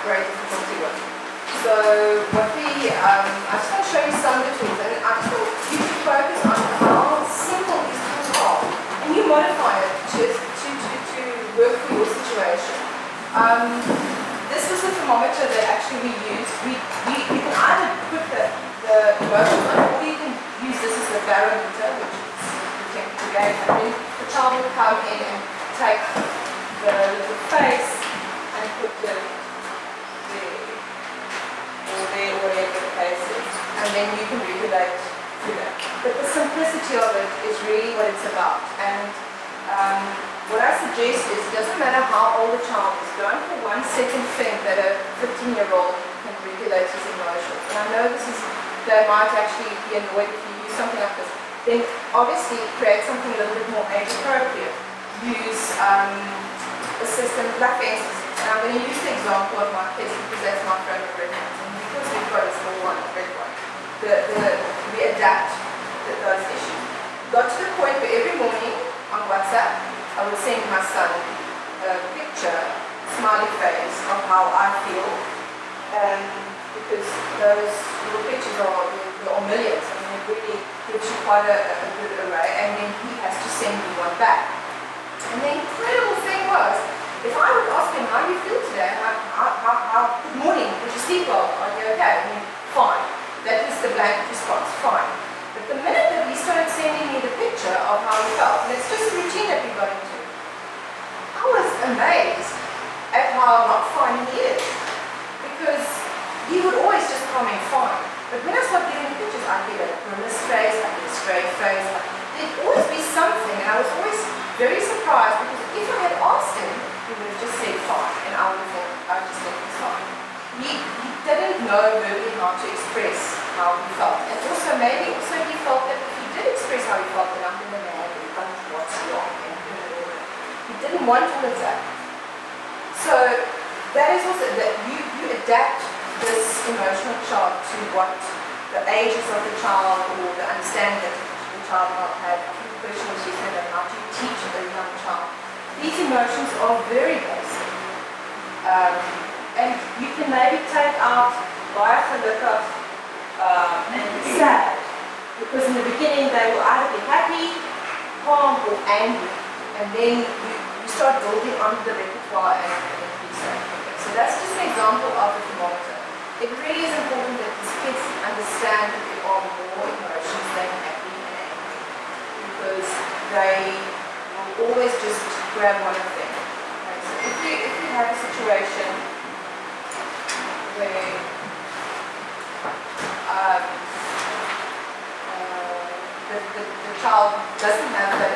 great difficulty with. So what I just want to show you some of the tools, and I just want you to focus on how simple these tools are, and you modify it to work for your situation. This was the thermometer that actually we used. You can either put the emotions on, or you can use this as the barometer, which is the temperature gauge, and then the child will come in and take the little face and put it there, or there, whatever the case is, and then you can regulate through that. But the simplicity of it is really what it's about. And what I suggest is, it doesn't matter how old a child is, don't for 1 second think that a 15-year-old can regulate his emotions. And I know they might actually be annoyed if you use something like this. Then obviously create something a little bit more age appropriate. Use a system, like for instance, and I'm going to use the example of my kids because that's my favorite reference. And because we've got a small one, a big one, we adapt those issues. Got to the point where every morning on WhatsApp, I would send my son a picture, smiley face, of how I feel, because those little pictures are millions. I mean, it really gives you quite a good array, and then he has to send me one back. And the incredible thing was, if I would ask him, how do you feel today? Good morning, did you sleep well? Are you okay? I mean, fine. That is the blanket response, fine. But the minute that he started sending me the picture of how he felt, and it's just a routine that we got into, I was amazed at how not fine he is. Because he would always just comment fine. But when I started getting the pictures, I'd get a grimace face, I'd get a straight face. There'd always be something, and I was always very surprised, because if I had asked him, he would have just said fine, and I would have thought, I just think it's fine. He didn't know really how to express how he felt. And also, maybe he felt that if he did express how he felt, then I'm going to know what's wrong. He didn't want all of that. So that is also that you adapt this emotional chart to what the ages of the child or the understanding that the child might have. The question was yesterday, how do you teach a young child? These emotions are very basic. And you can maybe take out baie gelukkig and sad. Because in the beginning they will either be happy, calm, or angry. And then you start building on the repertoire and increase that. So that's just an example of the thermometer. It really is important that these kids understand that there are more emotions than happy and angry. Because they will always just grab one of them. Okay, so if you have a situation where the child doesn't have the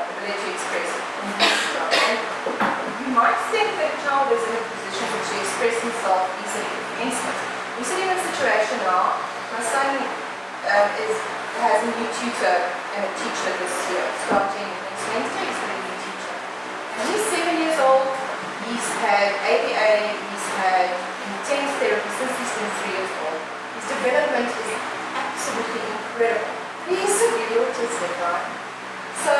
ability to express it, and you might think that a child is in a position to express himself easily. For instance, we're sitting in a situation now, my son has a new tutor and a teacher this year, starting next Wednesday. He's got a new teacher. And he's 7 years old, he's had ABA, he's had intense therapy since he's been 3 years old. His development is absolutely incredible. He's severely autistic, right? So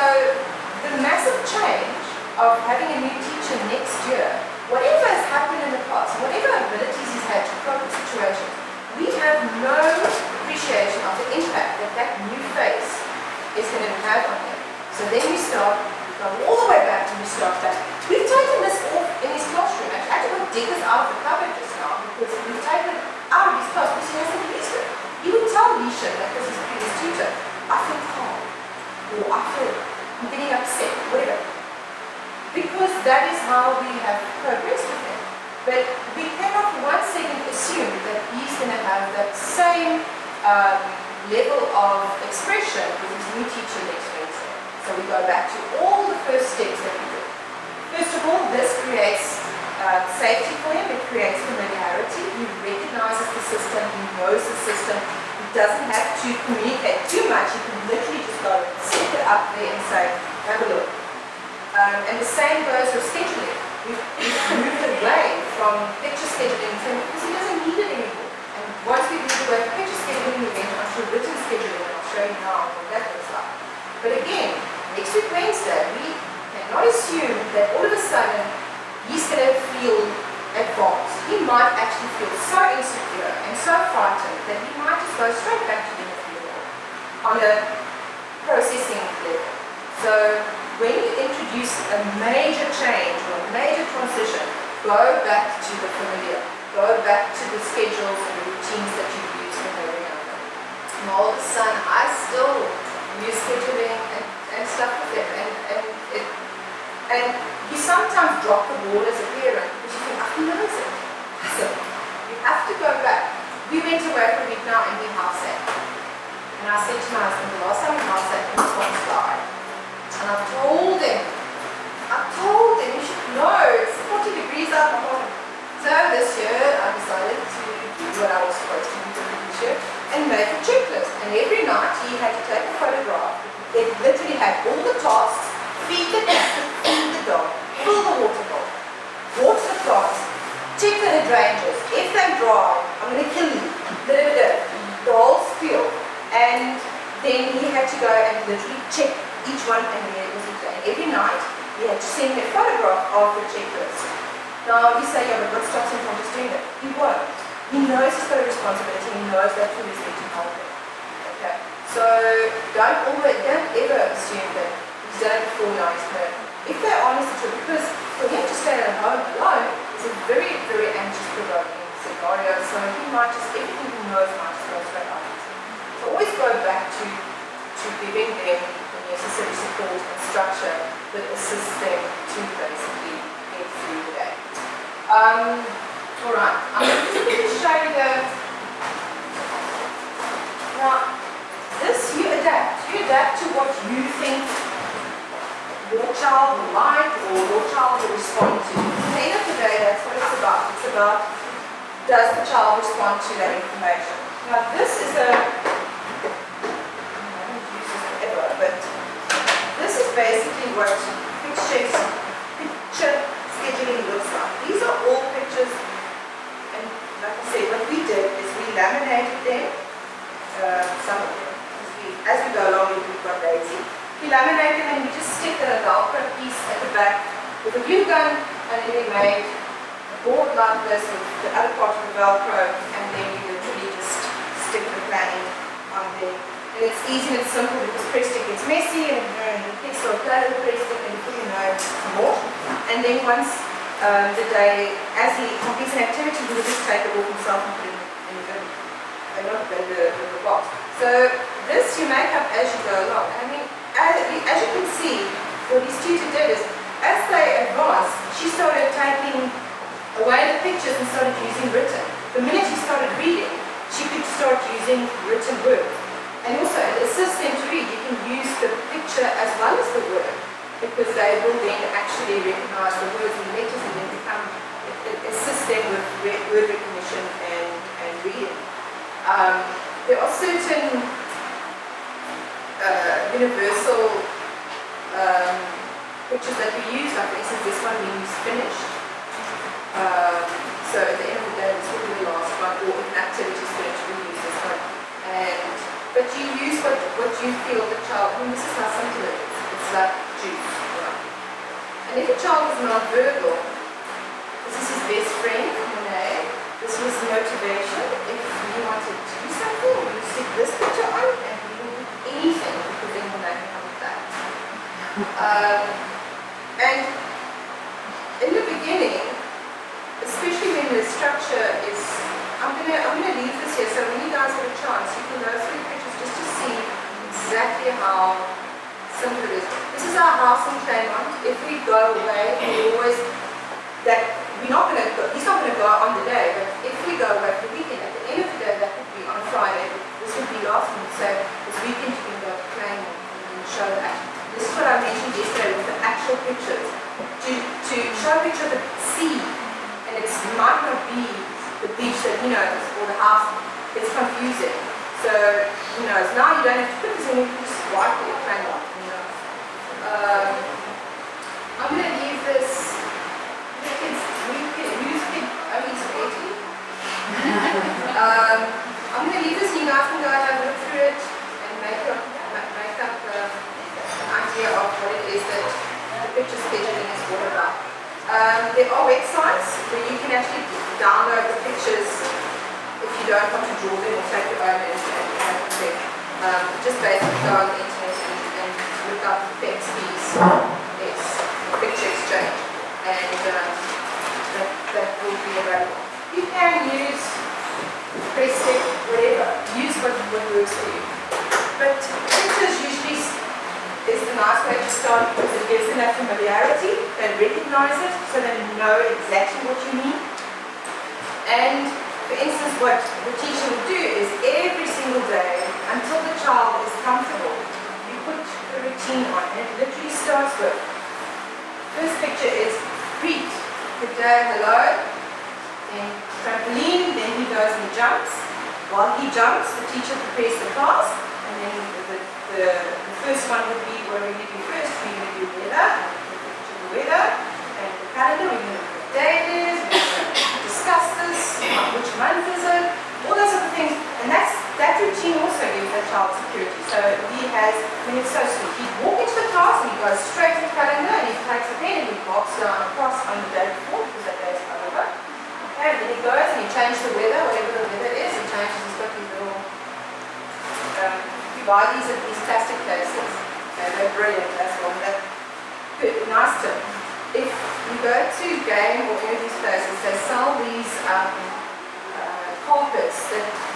the massive change of having a new teacher next year, whatever has happened in the past, whatever abilities he's had to cope with situations, we have no appreciation of the impact that new face is going to have on him. So then we go all the way back and we start back. We've taken this off in his classroom. I had to go dig this out of the cupboard just now because we've taken it out of his class because he hasn't used it. He would tell Lisha, that was his previous tutor, I feel calm, or I'm getting upset, whatever. Because that is how we have progressed with him. But we cannot for 1 second assume that he's going to have that same level of expression with his new teacher next Wednesday. So we go back to all the first steps that we did. First of all, this creates safety for him. It creates familiarity. He recognizes the system. He knows the system. He doesn't have to communicate too much. He can literally just go stick it up there and say, have a look. And the same goes with scheduling. We've moved away from picture scheduling because he doesn't need it anymore. And once we move away from picture scheduling, we went on to written scheduling, and I'll show you now what that looks like. But again, next week Wednesday, we cannot assume that all of a sudden he's going to feel advanced. he might actually feel so insecure and so frightened that he might just go straight back to being a female on a processing level. So when you introduce a major change or a major transition, go back to the familiar, go back to the schedules and the routines that you've used when they were younger. My oldest son, I still use scheduling and stuff with him, and you sometimes drop the ball as a parent because you think, oh, he knows it. So you have to go back. We went away for a week now and we house sat. And I said to my husband, the last time we house sat, he was on slide. And I told him, you should know, it's 40 degrees out the morning. So this year, I decided to do what I was supposed to do this year and make a checklist. And every night, he had to take a photograph. It literally had all the tasks: feed the cat, feed the dog, fill the water bowl, water the plants, check the hydrangeas. If they're dry, I'm going to kill you. The whole spiel. And then he had to go and literally check each one, and then it was each day. Every night, he had to send me a photograph of the checklist. Now, you say, yeah, but what stops him from just doing it? He won't. He knows he's got a responsibility. He knows that's what he's going to help him. Okay? So, don't ever assume that he's done it before now he's heard. If they're honest with you, because for him to stay at home alone is a very, very anxious, provoking scenario. So he might just, everything he knows might just go straight out. So always go back to giving them the necessary support and structure that assists them to basically get through the day. Alright, I'm just going to show you now, this you adapt to what you think your child will like or your child will respond to. At the end of the day, that's what it's about. It's about, does the child respond to that information? Now this is but this is basically what picture scheduling looks like. These are all pictures, and like I said, what we did is we laminated them, some of them, as we go along we got lazy. We laminated them and we just stick a Velcro piece at the back with a glue gun, and then we made a board like this with the other part of the Velcro, and then we literally just stick the planning on there. And it's easy and simple because press stick gets messy and kids will play with the press stick and before you know some more. And then once the day, as he completes an activity, he will just take it off himself and put it in the box. So this you make up as you go along. I mean, as you can see, what these tutor did is, as they advanced, she started taking away the pictures and started using written. The minute she started reading, she could start using written words. And also, it assists them to read. You can use the picture as well as the word, because they will then actually recognize the words and letters and then it assists them with word recognition and reading. There are certain universal pictures that we use, like for instance this one we use finished. So at the end of the day, this will be the last one, or if an activity is finished, we use this one. But you use what you feel the child, I mean, this is how simple it is. It's like juice. Right? And if a child is non-verbal, this is his best friend, Monet. This was motivation. If you wanted to do something, you stick this picture on and you will do anything because then Monet can come with that. And in the beginning, especially when the structure is, I'm gonna leave this here so when you guys have a chance, you can go through the pictures just to see exactly how simple it is. This is our house in Claremont. If we go away, we always, he's not gonna go on the day, but if we go away for the weekend, at the end of the day, that would be on a Friday, this would be last week, so this weekend you can go to Claremont and show that. This is what I mentioned yesterday with the actual pictures. To show a picture of the sea, and it might not be the beach that he knows or the house, it's confusing. So he knows. Now you don't have to put this in, you can just wipe it, hang on. I'm going to leave this. The kids, use it, I mean, it's 80. I'm going to leave this and you guys can go and have a look through it and make up an idea of what it is that the picture scheduling is all about. There are websites where you can actually download the pictures if you don't want to draw them or take your own and have a pick. Just basically go on the internet and look up PEXP's picture exchange, and that will be available. You can use Prestec, whatever. Use what works for you. But pictures usually is the nice way to start because it gives them that familiarity. They recognize it, so they know exactly what you mean. And for instance, what the teacher will do is every single day, until the child is comfortable, you put a routine on. And it literally starts with, first picture is greet, good day, hello, then trampoline, then he goes and jumps. While he jumps, the teacher prepares the class, and then the first one would be, what are we going to do first? We're going to do weather, the weather, and the calendar, we're going to do what day it is, we're going to discuss this, which month is it, all those other things. And that routine also gives that child security. So he has, it's so sweet. He'd walk into the class and he goes straight to the calendar and he takes a pen and he marks down across on the day before because that day is over. Okay, and then he goes and he changes the weather, whatever the weather is, he changes, he's got these little, you buy these at these plastic places. Okay, they're brilliant, that's one. Good, nice tip. If you go to Game or any of these places, they sell these carpets,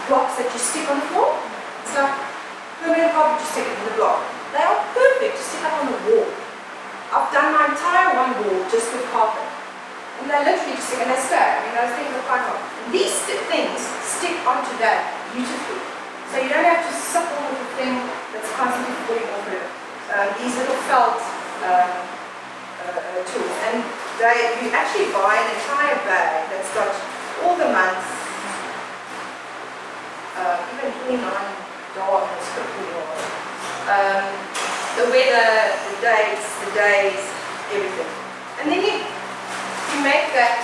blocks that you stick on the floor. It's like permanent carpet, you stick it in the block. They are perfect to stick up on the wall. I've done my entire one wall just with carpet. And they literally just stick, and they stay. I mean, those things are quite hard. These things stick onto that beautifully. So you don't have to supple with the thing that's constantly falling off it. These little felt tools. And you actually buy an entire bag that's got all the months, even 29 dollars, the weather, the dates, everything. And then you make that,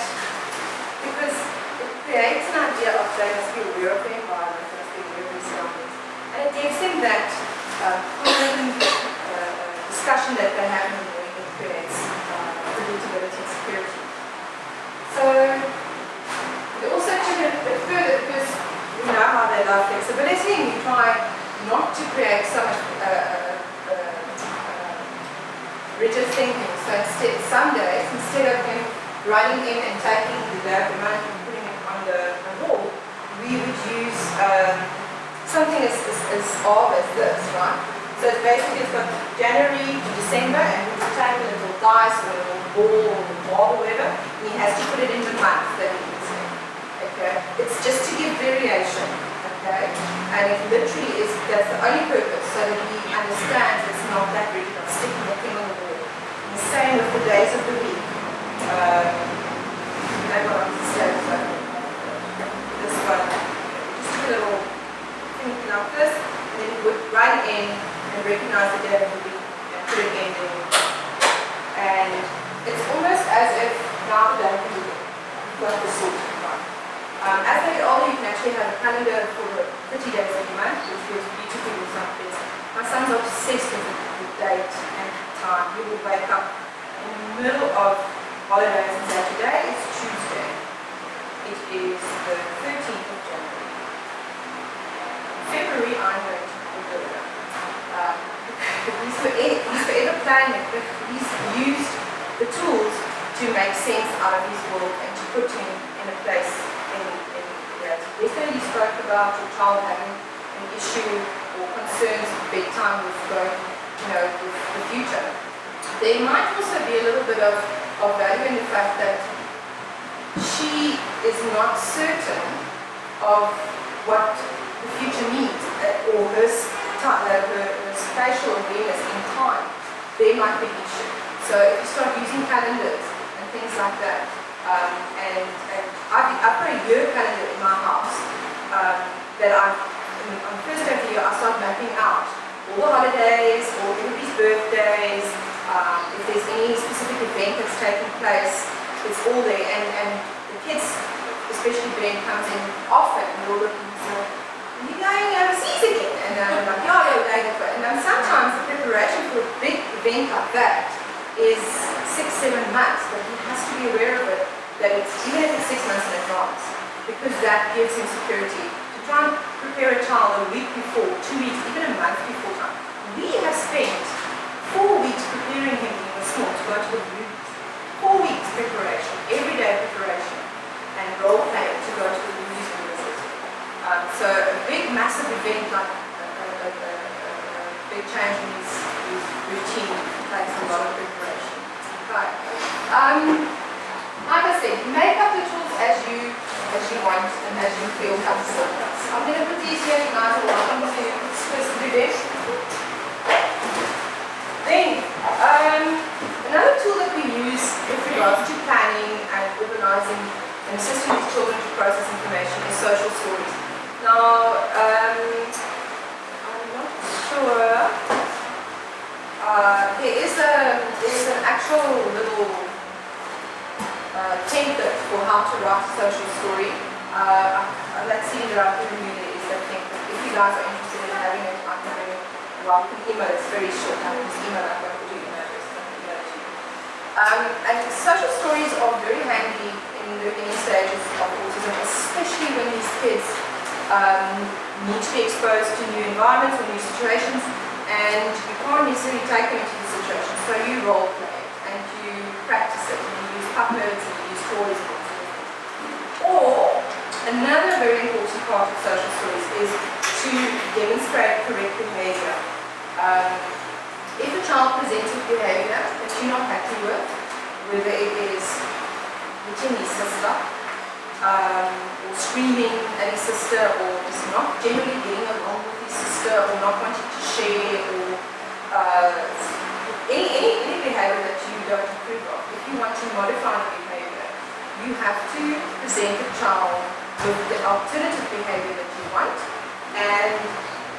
because it creates an idea of they must be aware of the environment, they must be aware of their surroundings. And it gives them that common discussion that they have in the morning. It creates predictability and security. So it also took it a bit further because we know how they love flexibility, and we try not to create so much rigid thinking. So instead, some days, instead of him running in and taking the amount and putting it on the wall, we would use something as odd as this, right? So it's basically, it's got January to December, and we would take a little dice or a little ball or a ball or whatever, and he has to put it in the month that he puts in. Okay? It's just to give variation. Okay? And it literally is, that's the only purpose, so that he understands it's not that rigid of sticking the thing on the wall. And the same with the days of the week. Everyone understands that. This one, just a little thing like this, and then he would run in and recognize the day of the week and put it in there. And it's almost as if now the day of the week, you've got the sort of right. As they get older, you can actually have a calendar for the 30 days of the month, which goes beautifully with some kids. My son's obsessed with the date and time. He will wake up in the middle of holidays and say, today is Tuesday. It is the 13th of January. In February, I'm going to Florida. He's forever planning, but he's used the tools to make sense out of his world and to put him in a place in that. Yesterday you spoke about your child having an issue or concerns with bedtime with going, with the future. There might also be a little bit of value in the fact that she is not certain of what the future means, or her spatial awareness in time. There might be an issue. So if you start using calendars and things like that, and I've got a year calendar in my house that on the first day of the year I start mapping out all the holidays, all everybody's birthdays, if there's any specific event that's taking place, it's all there. And the kids, especially Ben, comes in often and will look and say, are you going overseas again? And I'm like, yeah, we're going. And then sometimes the preparation for a big event like that is 6-7 months, but he has to be aware of it, that it's, even if it's 6 months in advance, because that gives him security. To try and prepare a child a week before, 2 weeks, even a month before time. We have spent 4 weeks preparing him when he was small to go to the movies. 4 weeks preparation, everyday preparation, and role play to go to the movies when he was little. So a big, massive event like a big change in his routine takes a lot of preparation. Right. Like I said, make up the tools as you want and as you feel comfortable. I'm going to put these here, you guys are welcome to do this. Then, another tool that we use with regards to planning and organizing and assisting with children to process information is social stories. Now, I'm not sure. There's an actual little template for how to write a social story. Let's see that I've given you is that template. If you guys are interested in having it, I can bring it. Well, you can email it. It's very short. I can just email it. I'm going to put your email address. I'm going to email it to you. And social stories are very handy in the beginning stages of autism, especially when these kids need to be exposed to new environments or new situations, and you can't necessarily take them into the situation. So you role play it and you practice it, and you use puppets and you use toys and all sorts of things. Or another very important part of social stories is to demonstrate correct behavior. If a child presents with behavior that you're not happy with, whether it is hitting his sister, or screaming at his sister, or just not generally getting along with his sister, or not wanting to share, or any behavior that you don't approve of, if you want to modify the behavior, you have to present the child with the alternative behavior that you want, and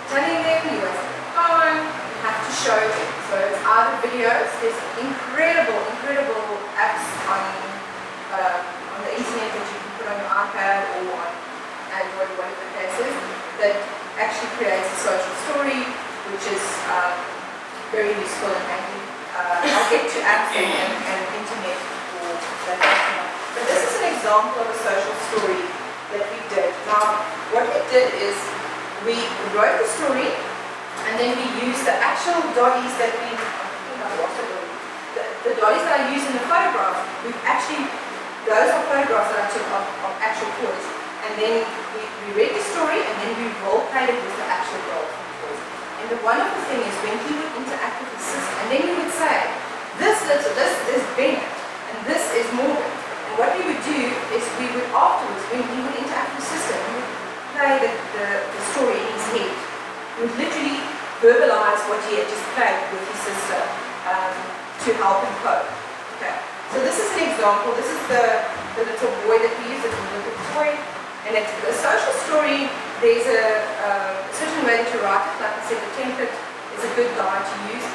telling them you have time, you have to show them. So it's either videos, there's incredible apps on the internet that you can put on your iPad or on Android, whatever the case is, that actually creates a social story, which is very useful and handy. I'll get to apps and internet for that. But this is an example of a social story that we did. Now, what we did is we wrote the story, and then we used the actual dollies that the dollies that I used in the photographs. Those are photographs that I took of actual toys. And then we read the story, and then we role played it with the actual dolls and toys. And the wonderful thing is when he would interact with his sister, and then he would say, this is Bennett, and this is Morgan. And what we would do is we would afterwards, when he would interact with his sister, we would play the story in his head. He would literally verbalize what he had just played with his sister to help him cope. Okay. So this is an example. This is the little boy that we use as a little toy. And it's a social story. There's a certain way to write it. Like I said, the template is a good guide to use.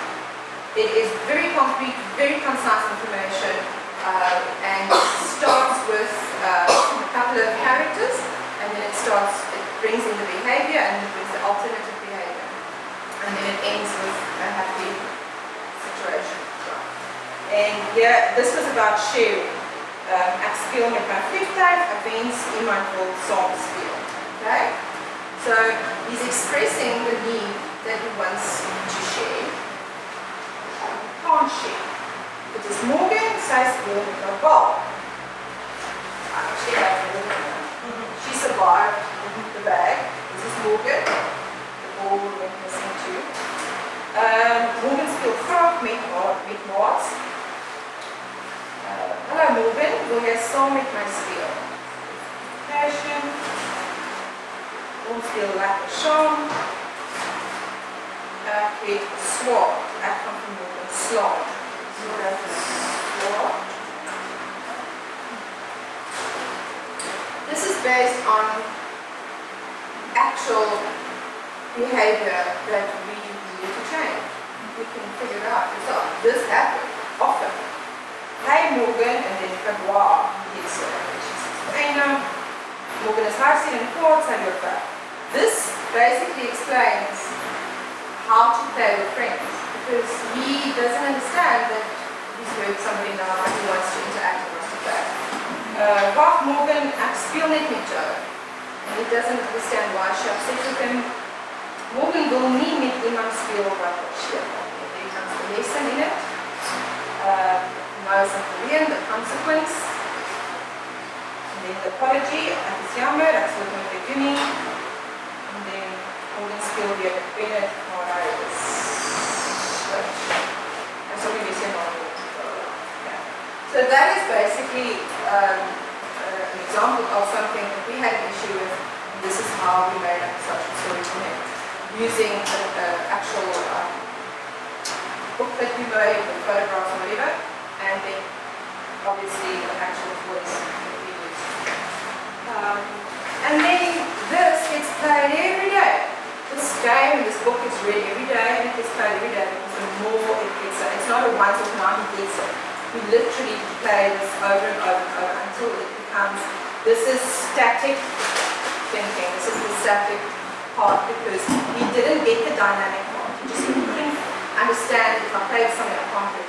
It is very concrete, very concise information, and starts with a couple of characters, and then it brings in the behavior, and then it brings the alternative behavior. And then it ends with a happy situation. En dis was about sharing. Ek speel met my vliegtuig, ek wens iemand wil saam speel. Okay? So he's expressing the need that he wants to share. He can't share. It is Morgan, sy speel met haar bal. Actually, she survived the bag. This is Morgan. The ball went missing too. Morgan speel graag met maats. Hallo Morgan, wil jy saam met my speel? Passion. Ons speel lekker saam. Ek het swaap. Ek gaan vir Morgan slaap. So dat is swaap. This is based on actual behavior that we need to change. We can figure it out yourself. This happens often. Hey Morgan, and then wow, yes, Morgan is hartstikke in kwaad sy loop weg. This basically explains how to play with friends, because he doesn't understand that he's heard somebody now, he wants to interact and wants to play. Ralph Morgan speel net met jou. En he doesn't understand why she upset with him. Morgan wil nie met iemand speel wat opsleep. There comes the lesson in it. Nou is het alleen, the consequence. And then the apology, ek is jammer, ek sal het nooit weer doen nie. And then Morgan speel weer, ek weet het, maar hy is en so we say no. So that is basically an example of something that we had an issue with. This is how we made up such a story for him, using an actual book that we made with photographs or whatever, and then obviously an actual voice that we used. And then this gets played every day. This game, this book is read every day, and it gets played every day because the more it gets, it's not a once or time he gets it. We literally play this over and over and over until it becomes, this is static thinking, this is the static part because he didn't get the dynamic part. He just couldn't understand if I play with something I can't do.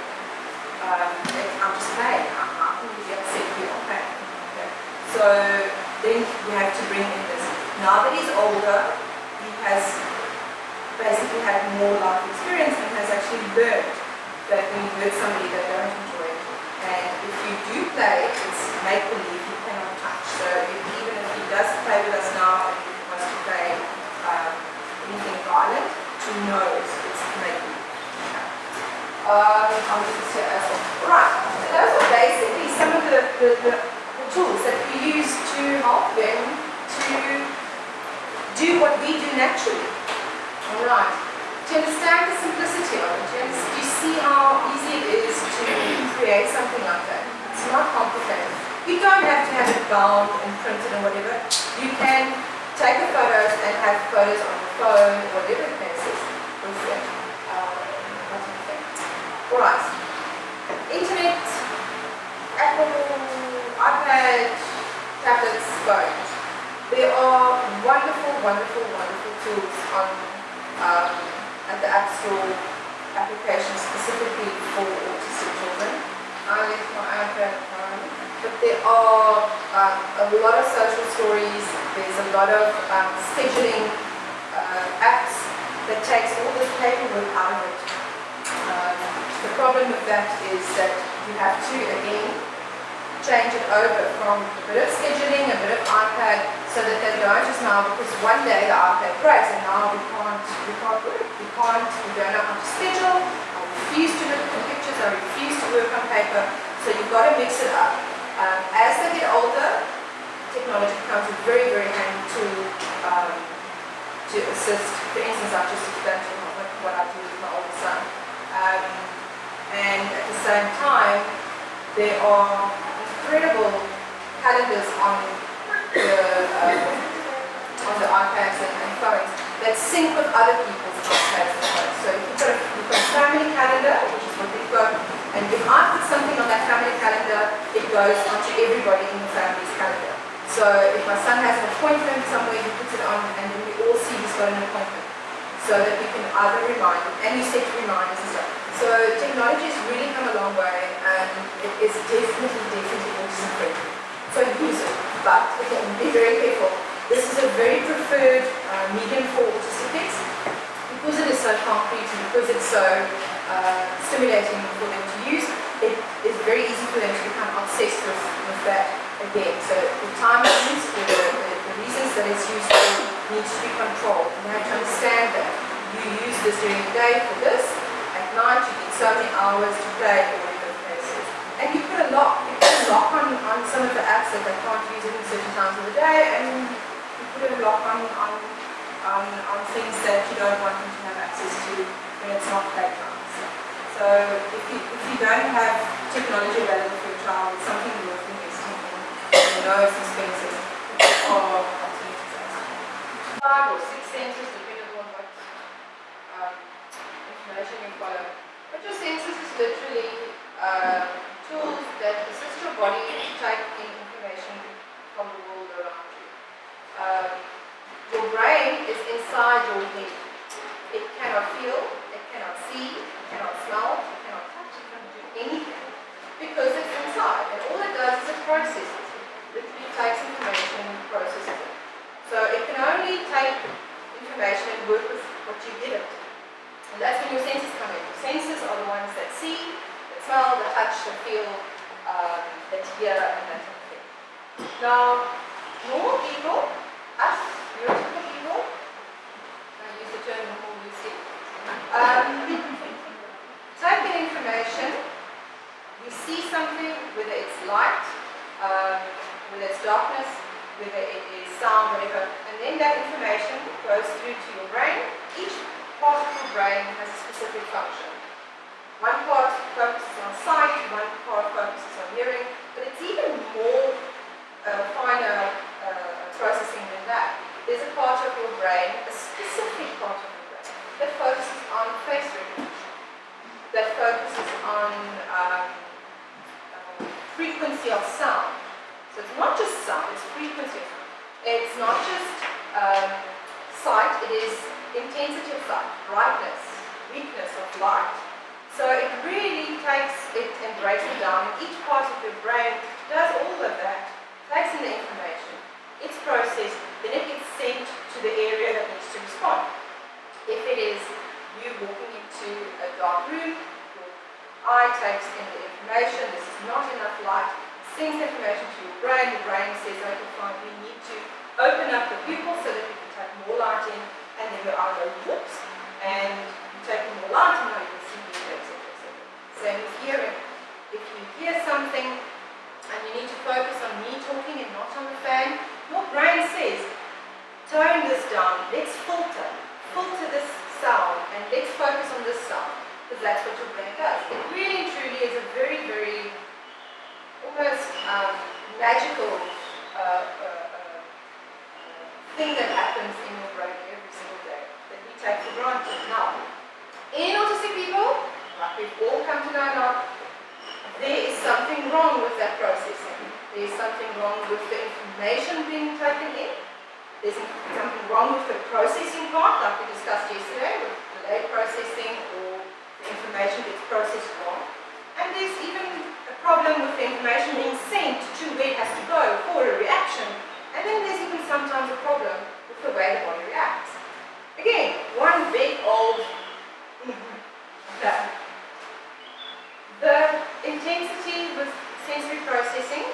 I'm just playing, I'm going to be upset here, I'm playing. Okay. So then we have to bring in this. Now that he's older, he has basically had more life experience and has actually learned that when you hurt somebody they don't enjoy it. And if you do play, it's make-believe, you cannot touch. So even if he does play with us now and he wants to play anything violent, he knows it's make-believe. I'm just say right, so those are basically some of the tools that we use to help them to do what we do naturally. Alright, to understand the simplicity of it, do you see how easy it is to create something like that? It's not complicated. You don't have to have it bound and printed and whatever. You can take the photos and have photos on your phone, whatever the case is, with it. Alright, internet, Apple, iPad, tablets, phones. There are wonderful, wonderful, wonderful tools on at the App Store application specifically for autistic children. I left my iPad at home, but there are a lot of social stories. There's a lot of scheduling apps that takes all this paperwork out of it. The problem with that is that you have to again change it over from a bit of scheduling, a bit of iPad, so that they don't just now, because one day the iPad breaks and now we can't work, we don't know how to schedule, I refuse to look at the pictures, I refuse to work on paper, so you've got to mix it up. As they get older, technology becomes a very, very handy tool to assist. For instance, I've just explained to you what I do with my older son. And at the same time, there are incredible calendars on the iPads and phones that sync with other people's iPads and phones. So you've got a family calendar, which is what we've got, and if I put something on that family calendar, it goes onto everybody in the family's calendar. So if my son has an appointment somewhere, he puts it on, and then we all see he's got an appointment, so that we can either remind him, and you set reminders and stuff. So technology has really come a long way, and it is definitely autism friendly. So use it, but again, be very careful. This is a very preferred medium for autistic kids because it is so concrete and because it's so stimulating for them to use. It is very easy for them to become obsessed with that again. So the timings, the reasons that it's used for needs to be controlled. You have to understand that you use this during the day for this. At night, you need so many hours to play or whatever the case is. And you put a lock. You put a lock on some of the apps that they can't use it in certain times of the day, and you put a lock on things that you don't want them to have access to when it's not playtime. So if you don't have technology available for your child, it's something worth investing in. You know it's expensive. Or alternatives. 5 or 6 senses, depending on what information you follow. But your senses is literally tools that assist your body to take in information from the world around you. Your brain is inside your head. It cannot feel, it cannot see, it cannot smell, it cannot touch, it cannot do anything touch, that feel, that hear, and that type of thing. Now, normal people, us, neurotypical people, I use the term normal loosely, take in information, we see something, whether it's light, whether it's darkness, whether it is sound, whatever, and then that information goes through to your brain. Each part of your brain has a specific function. One part focuses on sight, one part focuses on hearing, but it's even more finer processing than that. There's a part of your brain, a specific part of your brain, that focuses on face recognition, that focuses on frequency of sound. So it's not just sound, it's frequency of sound. It's not just sight, it is intensity of sight, brightness, weakness of light. So it really takes it and breaks it down. Each part of your brain does all of that, takes in the information, it's processed, then it gets sent to the area that needs to respond. If it is you walking into a dark room, your eye takes in the information, this is not enough light, sends information to your brain says, okay, fine, we need to open up the pupil so that we can take more light in, and then your eye goes, whoops, and you take more light, and now you can see better, etc., etc. Same with hearing. If you hear something, and you need to focus on me talking and not on the fan, your brain says, tone this down, let's filter this sound, and let's focus on this sound, because that's what your brain does. It really and truly is a very, very almost magical thing that happens in your brain every single day that we take for granted. Now, in autistic people, like we've all come to know now, there is something wrong with that processing. There is something wrong with the information being taken in. There's something wrong with the processing part, like we discussed yesterday, with delayed processing, or the information gets processed wrong. And there's even a problem with the information being sent to where it has to go for a reaction. And then there's even sometimes a problem with the way the body reacts. Again, one big old okay. The intensity with sensory processing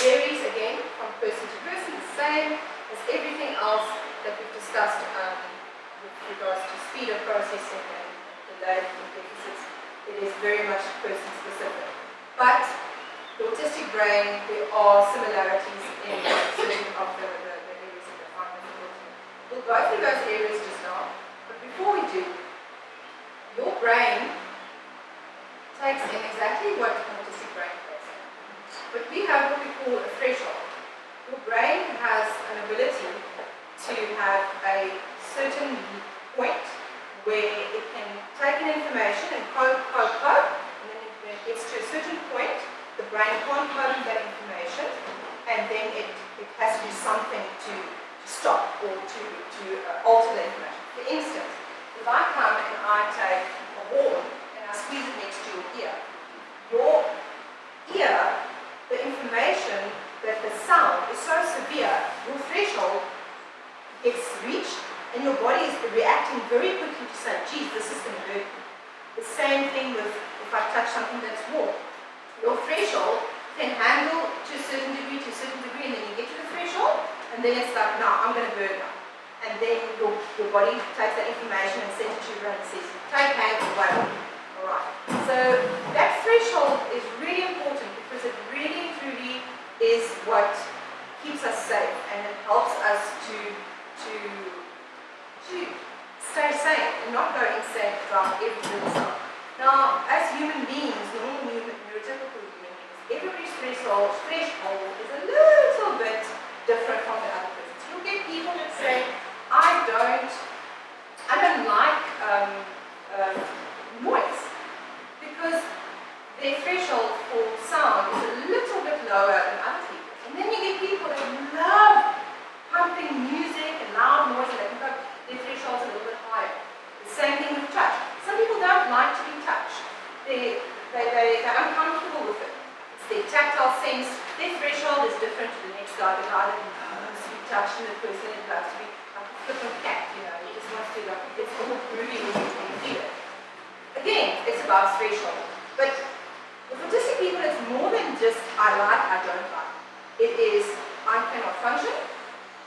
varies again from person to person, the same as everything else that we've discussed with regards to speed of processing and delayed deficits. It is very much person specific. But the autistic brain, there are similarities in certain of the areas of the difficulty. We'll go through those areas just now, but before we do, your brain takes in exactly what an autistic brain takes in. But we have what we call a threshold. Your brain has an ability to have a certain point where it can take in information and cope, and then when it gets to a certain point, the brain can't cope with that information, and then it has to do something to stop or to alter the information. For instance, if I come and I take a horn and I squeeze it next to your ear, the information that the sound is so severe, your threshold gets reached, and your body is reacting very quickly to say, geez, this is going to hurt me. The same thing with if I touch something that's warm. Your threshold can handle to a certain degree, and then you get to the threshold, and then it's like, no, I'm going to burn now. And then your body takes that information and sends it to your brain and says, take hands away. Alright. So that threshold is really important because it really truly is what keeps us safe, and it helps us to stay sane and not go insane about every little stuff. Now, as human beings, normal neurotypical human beings, everybody's threshold is a little bit different from the other person's. You'll get people that say, I don't like noise, because their threshold for sound is a little bit lower than other people's. And then you get people that love pumping music and loud noise, and they can go, their threshold's a little bit higher. The same thing with touch. Some people don't like to be touched. They're uncomfortable with it. It's their tactile sense. Their threshold is different to the next guy. The guy that loves to be touched, and the person that loves to be like a flippant cat, he just wants to, it's all groovy when you feel it. Again, it's about threshold. But I like, I don't like. It is, I cannot function.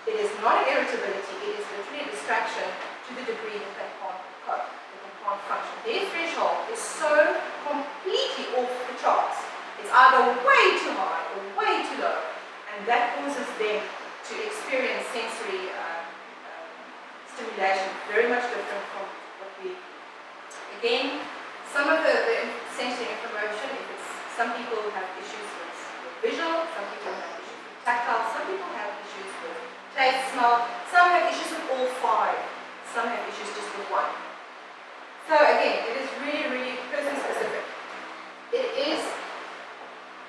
It is not an irritability. It is literally a distraction to the degree that they can't cope, that they can't function. Their threshold is so completely off the charts. It's either way too high or way too low, and that causes them to experience sensory stimulation very much different from what we, again, some of the sensory information, if it's, some people have issues with visual, some people have issues with tactile, some people have issues with taste, smell, some have issues with all five, some have issues just with one. So again, it is really, really person specific. It is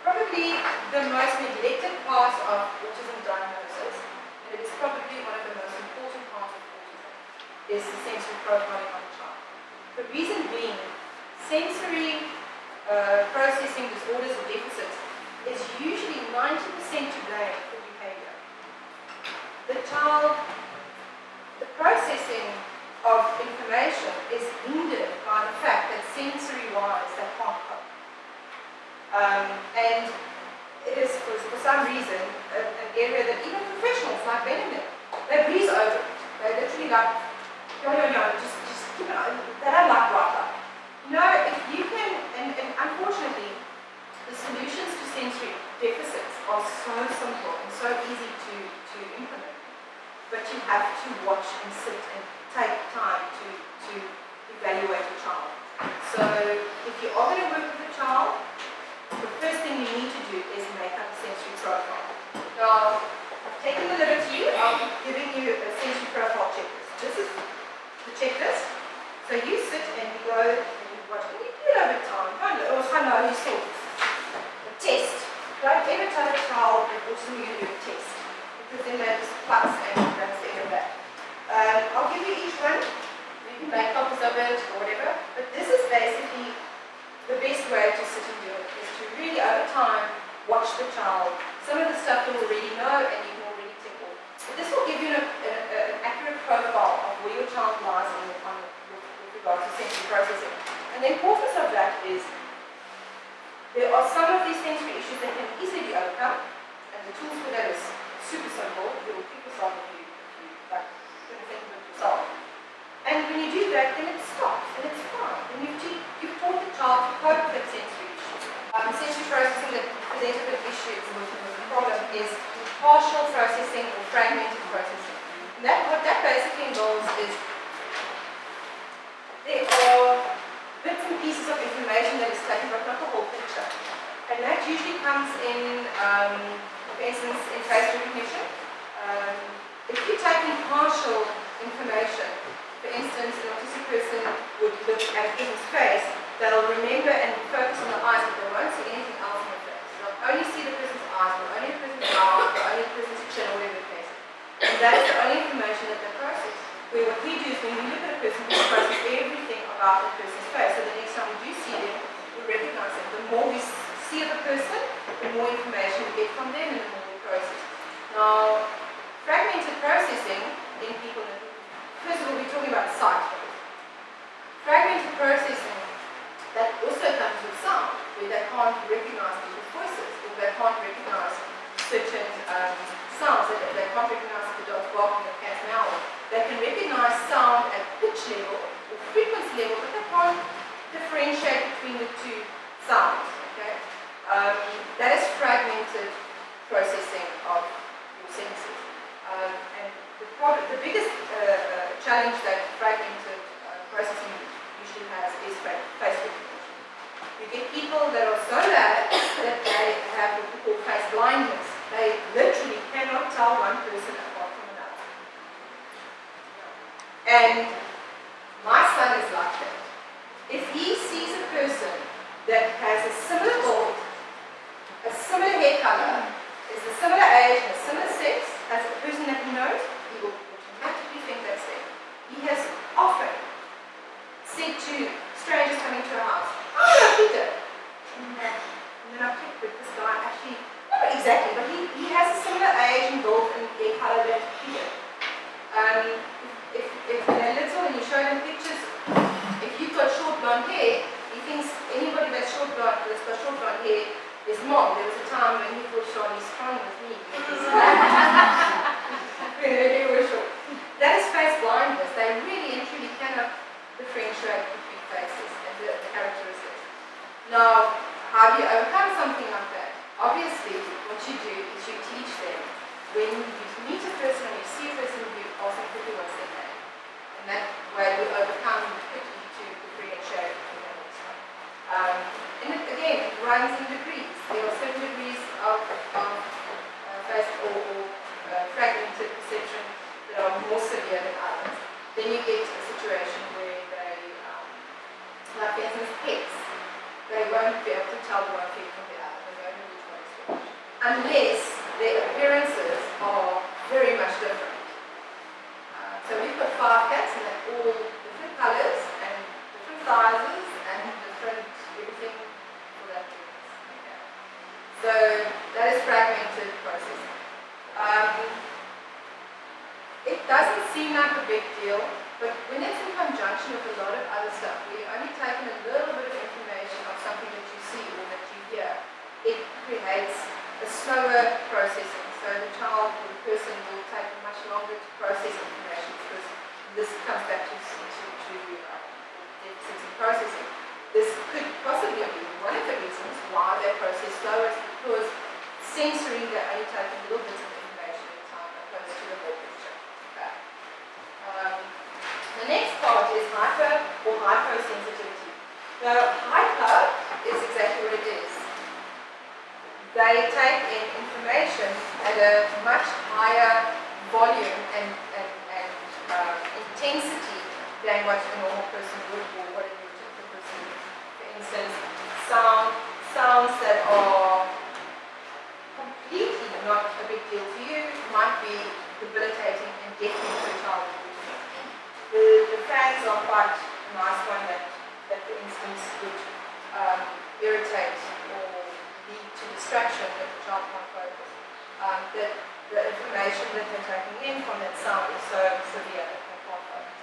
probably the most neglected part of autism diagnosis, and it is probably one of the most important parts of autism, is the sensory profiling of the child. The reason being, sensory processing disorders or deficits is usually 90% to blame for behavior. The child, the processing of information is hindered by the fact that sensory-wise they can't cope. And it is, for some reason, an area that even professionals like Benjamin, they breeze over it. They literally like, just keep it on. They don't like right up. No, if you can, and unfortunately, the solutions to sensory deficits are so simple and so easy to implement. But you have to watch and sit and take time to evaluate a child. So if you are going to work with a child, the first thing you need to do is make up a sensory profile. Now, I've taken the liberty of giving you a sensory profile checklist. This is the checklist. So you sit and you go and you watch, and you do it over time. You saw a test. Don't ever tell a child that also you're going to do a test, because then they just plus and that's the end of that. I'll give you each one. You can make copies of it or whatever. But this is basically the best way to sit and do it, is to really over time watch the child. Some of the stuff you'll already know and you can already tick off. But this will give you an accurate profile of where your child lies with regards to sensory processing. And the importance of that is there are some of these sensory issues that can easily be overcome, and the tools for that is super simple. You will pick yourself if you like, couldn't think of it yourself. And when you do that, then it stops and it's fine. And you've taught the child to cope with that sensory issue. Sensory processing that presented with issues with the problem is partial processing or fragmented processing. And what that basically involves is there are bits and pieces of information that is taken, but not the whole picture. And that usually comes in, for instance, in face recognition. If you're taking partial information, for instance, an autistic person would look at a person's face, they'll remember and focus on the eyes, but they won't see anything else in the face. They'll only see the person's eyes, or only the person's mouth, or only the person's chin, or whatever the case. And that is the only information that they process. Where what we do is when we look at a person, we process everything about the person's face. So the next time we do see them, we recognize them. The more we see of a person, the more information we get from them, and the more we process. Now, fragmented processing in people, first of all, we're talking about sight. Fragmented processing, that also comes with sound, where they can't recognize people's voices, or they can't recognize certain sounds, they can't recognize the dog's barking or the cat's meowing. They can recognize sound at pitch level or frequency level, but they can't differentiate between the two sounds. Okay? That is fragmented processing of your senses. And the biggest challenge that fragmented processing usually has is face recognition. You get people that are so bad that they have what we call face blindness. They literally cannot tell one person apart from another. And my son is like that. If he sees a person that has a similar build, a similar hair color, is a similar age, and a similar sex as a person that he knows, he will automatically think that's them. He has often said to strangers coming to our house, "Oh, no, Peter." And then I've checked with this guy, actually, not exactly, but he has a similar age and build and hair color than Peter. If they're little and you show them pictures, if you've got short blonde hair, he thinks anybody that's got short blonde hair is mom. There was a time when way we overcome quickly to differentiate between the next one. And it, again, it runs in degrees. There are certain degrees of fragmented perception that are more severe than others. Then you get a situation where they, like for instance, pets, they won't be able to tell one pet from the other. They don't know which one is which. Unless their appearances are very much different. So we've got 5 cats and they're all different colors and different sizes and different everything for that purpose. Okay. So that is fragmented processing. It doesn't seem like a big deal, but when it's in conjunction with a lot of other stuff, we're only taking a little bit of information of something that you see or that you hear, it creates a slower processing. So the child or the person will take much longer to process information because this comes back to deficits in processing. This could possibly be one of the reasons why they process slower, is because sensory, they're only taking little bits of information at a time opposed to the whole picture. Okay. The next part is hyper or hyposensitivity. Now, hyper is exactly what it is. They take in information at a much higher volume and intensity than what a normal person would, or what a neurotypical person would. For instance, sounds that are completely not a big deal to you might be debilitating and deafening to a child. The fans are quite a nice one that for instance, would irritate or lead to distraction that the child can't focus. The information that they're taking in from that sound is so severe that they can't focus.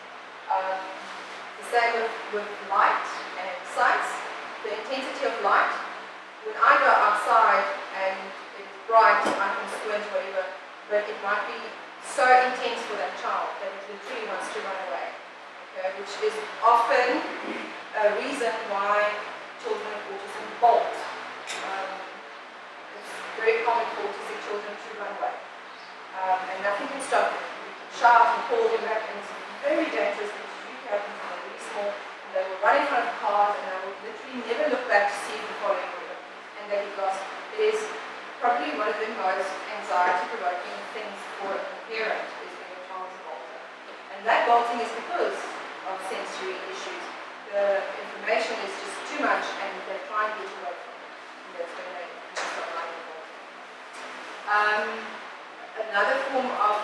The same with light and sights. The intensity of light. When I go outside and it's bright, I can squint, whatever, but it might be so intense for that child that it literally wants to run away. Okay, which is often a reason why children with autism bolt. It's very common for autistic children to run away. And nothing can stop them. You can shout and call them back, and it's very dangerous because usually happens when they're really small, and they will run in front of cars and they will literally never look back to see if they're following them, and they get lost. It is probably one of the most anxiety-provoking things for a parent is when your child is bolting. And that bolting is because of sensory issues. The information is just too much and they try and get away from it. And that's when they start liking bolting. Another form of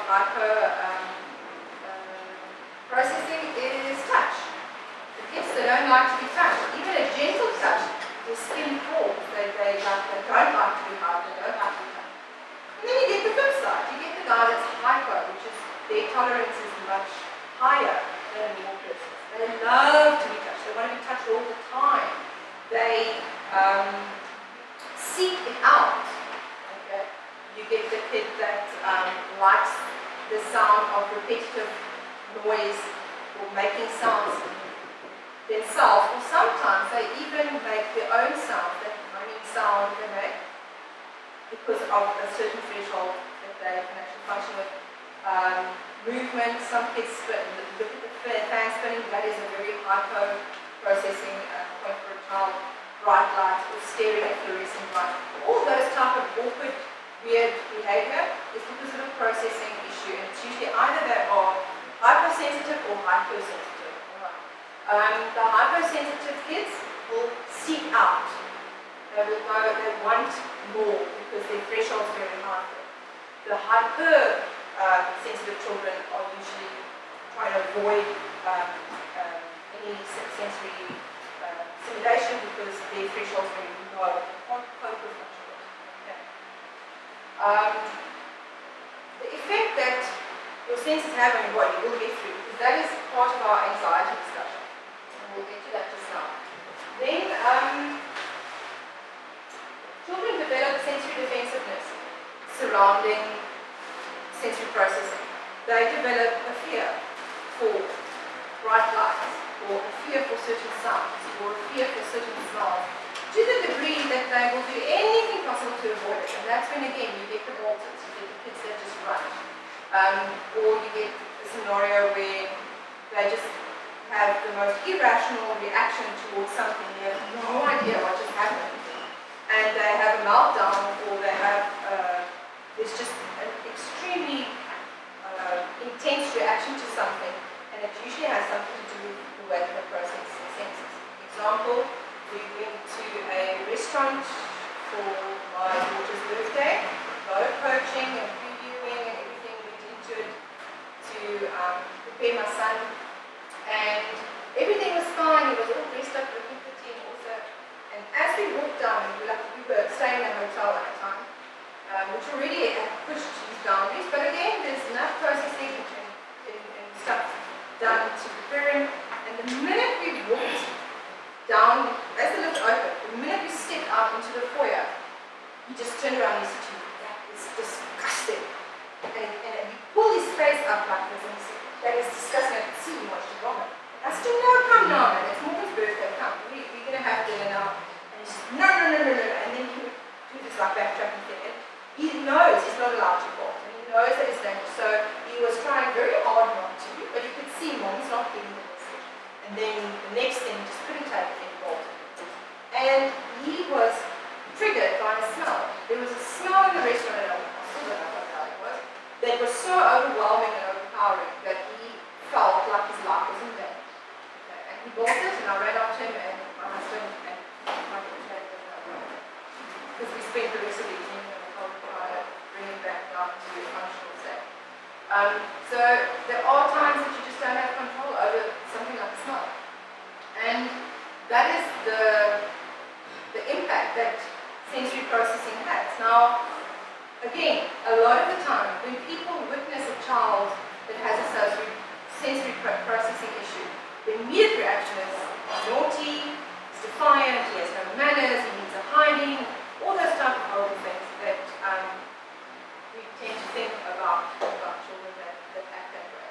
processing is touch. The kids that don't like to be touched, even a gentle touch, their skin crawls. They don't like to be hugged, they don't like to be touched. And then you get the flip side. You get the guy that's hyper, which is their tolerance is much higher than a normal person. They love to be touched. They want to be touched all the time. They seek it out. Okay? You get the kid that likes the sound of repetitive noise or making sounds themselves, or sometimes they even make their own sound, that humming sound they make, because of a certain threshold that they can actually function with. Movement, some kids spin. Look at the fan spinning, that is a very hypo processing point for a child. Bright lights or staring at fluorescent light. All those type of awkward, weird behavior is because of a processing issue, and it's usually either they are hypersensitive or hypersensitive. The hypersensitive kids will seek out. They will go, they want more because their threshold is very high. The hypersensitive children are usually trying to avoid any sensory stimulation because their threshold is very low. They can't cope with much of it. Okay. The effect that your senses have on your body, we'll get through, because that is part of our anxiety discussion. And we'll get to that just now. Then, children develop sensory defensiveness surrounding sensory processing. They develop a fear for bright lights, or a fear for certain sounds, or a fear for certain smells, to the degree that they will do anything possible to avoid it. And that's when, again, you get the bolters, you get the kids that just run. Or you get a scenario where They just have the most irrational reaction towards something. They have no idea what just happened. And they have a meltdown, or they have, it's just an extremely intense reaction to something, and it usually has something to do with the way that they process the senses. Example, we went to a restaurant for my daughter's birthday, a lot of coaching and previewing and everything went into it to prepare my son, and everything was fine. He was all dressed up, looking pretty, and also. And as we walked down, we were staying in a hotel at the time, which already had pushed these boundaries, but again, there's enough processing and stuff done to prepare him. And the minute we walked down, as the lift opened, the minute we stepped out into the foyer, he just turned around and he said to me, "That is disgusting." And he pulled his face up like this and he said, "That is disgusting. I can see you watched it vomit." I said, "No, come now, man. It's Morgan's birthday. Come. We're going to have dinner now." And he said, No. And then he would do this like backtracking thing. And he knows he's not allowed to walk. And he knows that it's dangerous. So he was trying very hard not to, but you could see Mom's not getting the message. And then the next thing, he just couldn't take it anymore. And he was triggered by a smell. There was a smell in the restaurant, and I still don't know what the hell it was, that was so overwhelming and overpowering that he felt like his life was in danger. Okay, and he bought it, and I ran after him, and my husband and my daughter, because we spent the rest of the evening in the hotel trying to bring him back down to a functional state. So there are times that you just don't have control over something like a smell. And that is the impact that sensory processing has. Now, again, a lot of the time, when people witness a child that has a sensory processing issue, the immediate reaction is naughty, he's defiant, he has no manners, he needs a hiding, all those type of horrible things that we tend to think about children that act that way.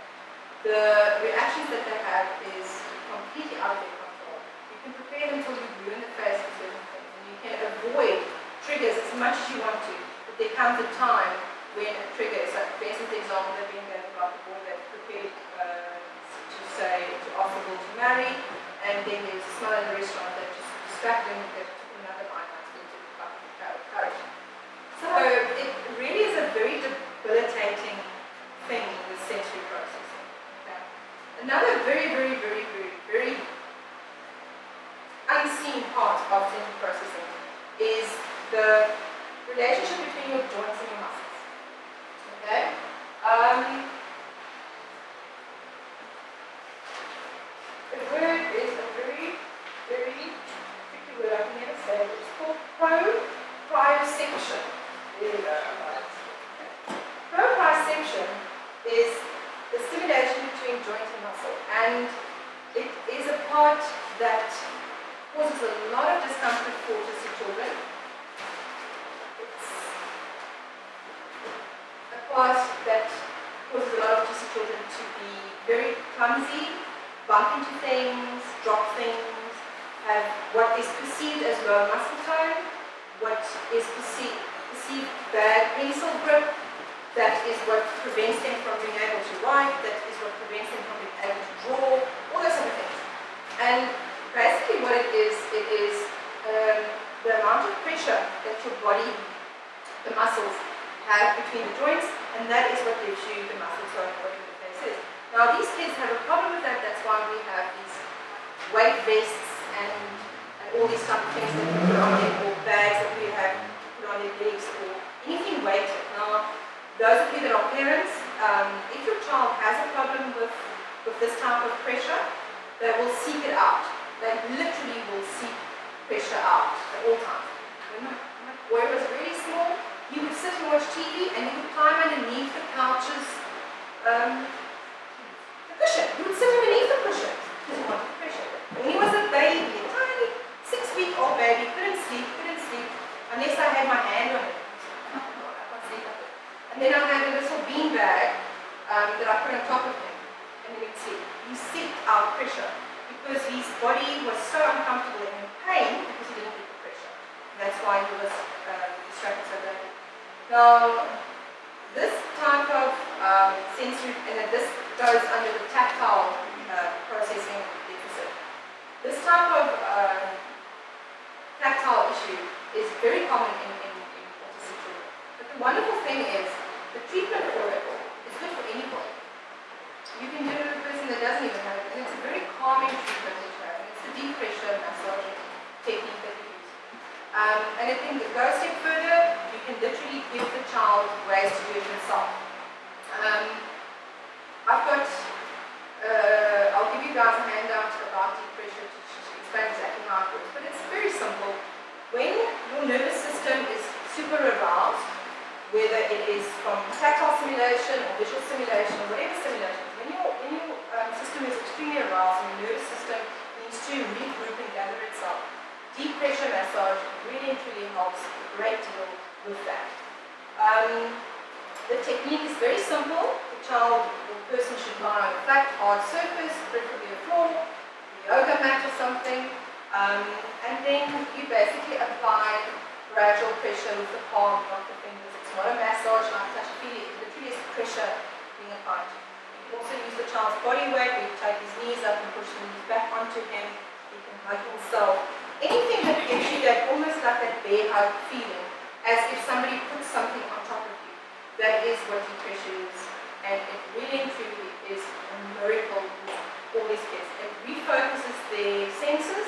The reactions that they have is completely out of their control. You can prepare them till you blue in the face for certain things, and you can avoid triggers as much as you want to, but there comes a time when a trigger is, like for instance, the example that being gave about the boy that prepared to offer Will to marry, and then there's a smell in the restaurant that just distracted him, that took another 9 months to courage. So it really is a very debilitating thing with sensory processing. Okay? Another very unseen part of sensory processing is the relationship between your joints and your muscles. Okay? The word is a very tricky word. I can never say it. It's called proprioception. There we go. Proprioception is the stimulation between joint and muscle, and it is a part that causes a lot of discomfort for autistic children. It's a part that causes a lot of autistic children to be very clumsy, bump into things, drop things, have what is perceived as low muscle tone, what is perceived bad pencil grip. That is what prevents them from being able to write, that is what prevents them from being able to draw, all those sort of things. And basically what it is the amount of pressure that your body, the muscles, have between the joints, and that is what gives you the muscle tone, whatever the case is. Now these kids have a problem with that. That's why we have these weight vests and all these type of things that we put on them, or bags that we have put on their legs, or anything weighted. Now, those of you that are parents, if your child has a problem with this type of pressure, they will seek it out. They literally will seek pressure out at all times. When my boy was really small, he would sit and watch TV, and he would climb underneath the couches, the cushion. He would sit underneath the cushion because he wanted pressure. When he was a baby, a tiny 6-week-old baby, couldn't sleep, unless I had my hand on it. I can't sleep up there. And then I had a little bean bag that I put on top of him, and he would sleep. He seeked out pressure because his body was so uncomfortable and in pain because he didn't get the pressure. And that's why he was distracted so badly. Now, this type of sensory, and this goes under the tactile very common in autistic children. But the wonderful thing is, the treatment for it is good for anybody. You can do it with a person that doesn't even have it, and it's a very calming treatment that you have. And it's the deep pressure massaging technique that we use. And I think it goes a step further, you can literally give the child ways to do it himself. I've got, I'll give you guys a handout about deep pressure to explain exactly how it works, but it's very simple. When your nervous system is super aroused, whether it is from tactile stimulation or visual stimulation or whatever stimulation, when your system is extremely aroused and your nervous system needs to regroup and gather itself, deep pressure massage really and truly helps a great deal with that. The technique is very simple. The child or person should lie on a flat, hard surface, preferably a floor, a yoga mat or something, and then you basically apply gradual pressure with the palm, not the fingers. It's not a massage like touch-feely, it literally is pressure being applied. You can also use the child's body weight, where you take his knees up and push the knees back onto him. He can hug himself. Anything that gives you that almost like that bear hug feeling, as if somebody puts something on top of you. That is what deep pressure is. And it really and truly is a miracle with all these kids. It refocuses their senses,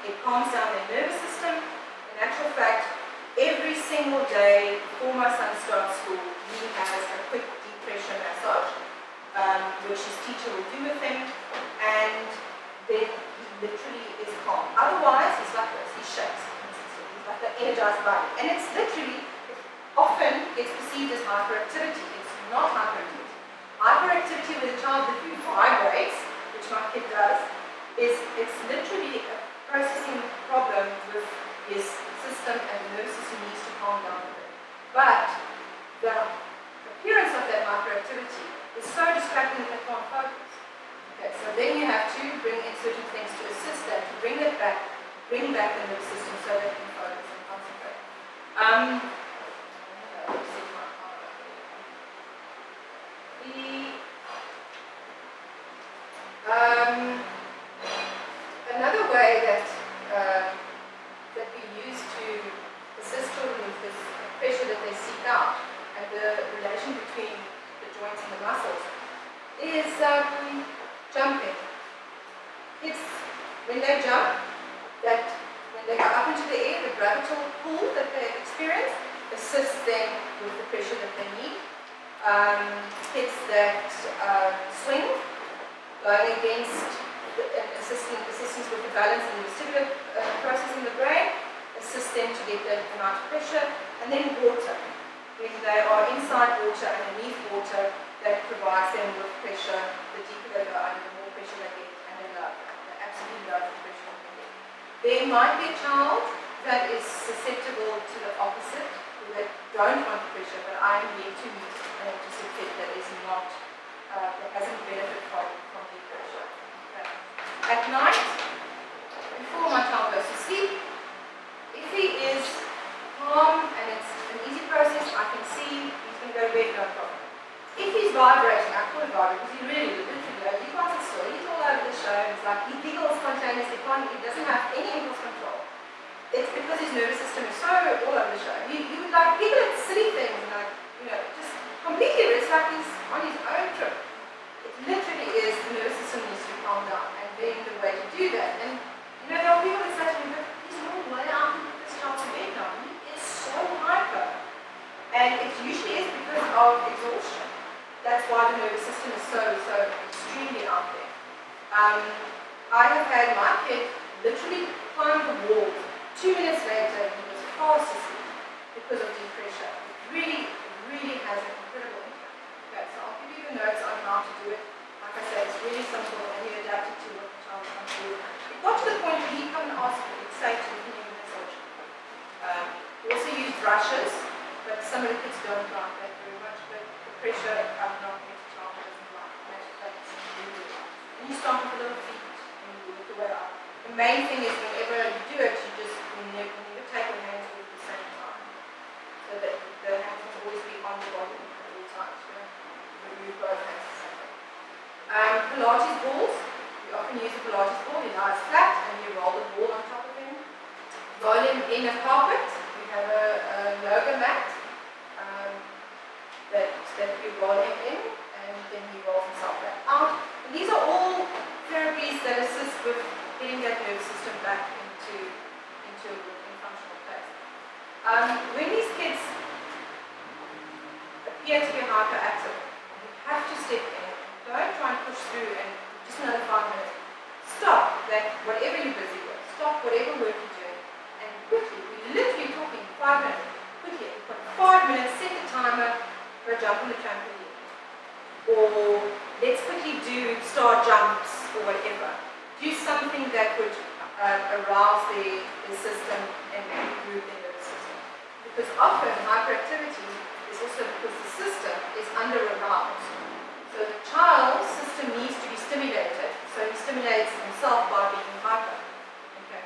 it calms down their nervous system. In actual fact, every single day before my son starts school, he has a quick deep pressure massage, which his teacher will do with him, and then he literally is calm. Otherwise, he's like this, he shakes. He's like the energized body. And it's literally, often gets perceived as hyperactivity. It's not hyperactivity. Hyperactivity with a child that vibrates, which my kid does, is it's literally a processing problem with his system, and the nervous system needs to calm down a bit. But the appearance of that hyperactivity is so distracting that they can't focus. Okay, so then you have to bring in certain things to assist that, to bring back the nervous system so that they can focus and concentrate. Another way that we use to assist children with this pressure that they seek out and the relation between the joints and the muscles is jumping. Kids, when they jump, when they go up into the air, the gravitational pull that they experience assists them with the pressure that they need. Kids that swing, going against assistance with the balance and the vestibular process in the brain, assist them to get that amount of pressure. And then water, when they are inside water, underneath water, that provides them with pressure. The deeper they go under, the more pressure they get, and they love. They absolutely love the pressure they get. There might be a child that is susceptible to the opposite, who they don't want the pressure, but I am yet to meet an autistic kid that is not, that hasn't benefited from deep pressure. Okay. At night, before my child goes to sleep, if he is calm and it's an easy process, I can see he's going to go to bed, no problem. If he's vibrating, I call it vibrating because he really literally, you can't sit still, he's all over the show, it's like he giggles spontaneously, he doesn't have any impulse control. It's because his nervous system is so all over the show. You would like giggle at silly things and like, just completely, it's like he's on his own trip. It literally is, the nervous system needs to calm down, and then the way to do that. And there are people that say to me, but there's no way I can put this child to bed now. He is so hyper. And it usually is because of exhaustion. That's why the nervous system is so extremely out there. I have had my kid literally climb the wall. 2 minutes later, he was fast asleep because of deep pressure. It really has an incredible impact. Okay, so I'll give you the notes on how to do it. Like I said, it's really simple and you adapt it to what the child wants to do. It got to the point where he'd come and ask me, it's safe to give him a massage. We also use brushes, but some of the kids don't like that very much, but the pressure I'm not going to child doesn't like. That's really right. And you start with a little feet and you work your way up. The main thing is whenever you do it, you just never take your hands off at the same time. So that the hands must always be on the body at all times. Remove both hands the same way. Pilates balls. We often use a Pilates ball. He lies flat and you roll the ball on top of him. Roll him in a carpet. We have a yoga mat that you roll him in, and then he rolls himself back out. And these are all therapies that assist with getting that nervous system back into a working functional place. When these kids appear to be hyperactive, you have to step in. Don't try and push through and just another 5 minutes. Stop that whatever you're busy with. Stop whatever work you're doing. And quickly, we're literally talking 5 minutes. Quickly, you've got 5 minutes, set the timer, go jump on the trampoline. Or let's quickly do star jumps or whatever. Do something that would arouse the system and improve the nervous system. Because often hyperactivity is also because the system is under-aroused. So the child's system needs to be stimulated, so he stimulates himself by being hyper. Okay?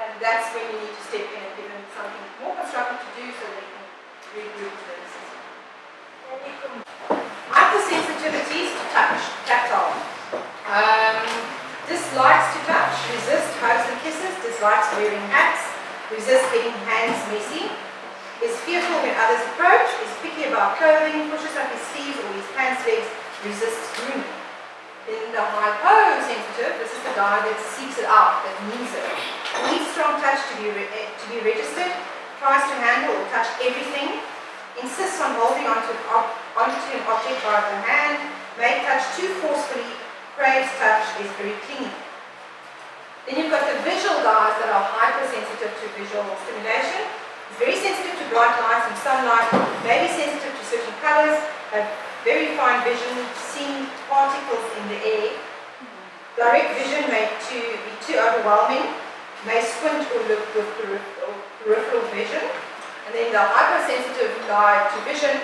And that's when you need to step in and give him something more constructive to do so they can regroup his nervous system. Hypersensitivities to touch, tactile. Dislikes to touch, resist hugs and kisses, dislikes wearing hats, resists getting hands messy, is fearful when others approach, is picky about clothing, pushes up his sleeves or his pants legs, resists grooming. In the hyposensitive, this is the guy that seeks it out, that needs it. Needs strong touch to be registered, tries to handle or touch everything, insists on holding onto an object by the hand, may touch too forcefully, craves touch, is very clingy. Then you've got the visual guys that are hypersensitive to visual stimulation. Is very sensitive to bright lights and sunlight, may be sensitive to certain colors, have very fine vision, seeing particles in the air. Direct vision may be too overwhelming, may squint or look with peripheral vision. And then the hypersensitive guy to vision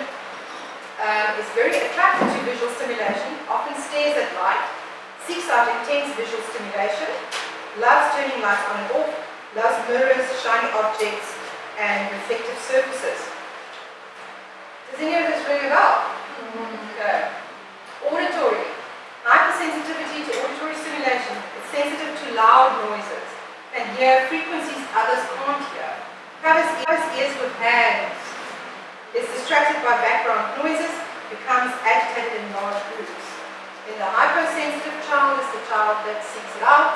is very attracted to visual stimulation, often stares at light, seeks out intense visual stimulation, loves turning lights on and off, loves mirrors, shiny objects, and reflective surfaces. Does any of this ring a bell? Okay. Auditory. Hypersensitivity to auditory stimulation is sensitive to loud noises and hear frequencies others can't hear. Covers ears with hands. Is distracted by background noises, becomes agitated in large groups. In the hypersensitive child is the child that seeks it out,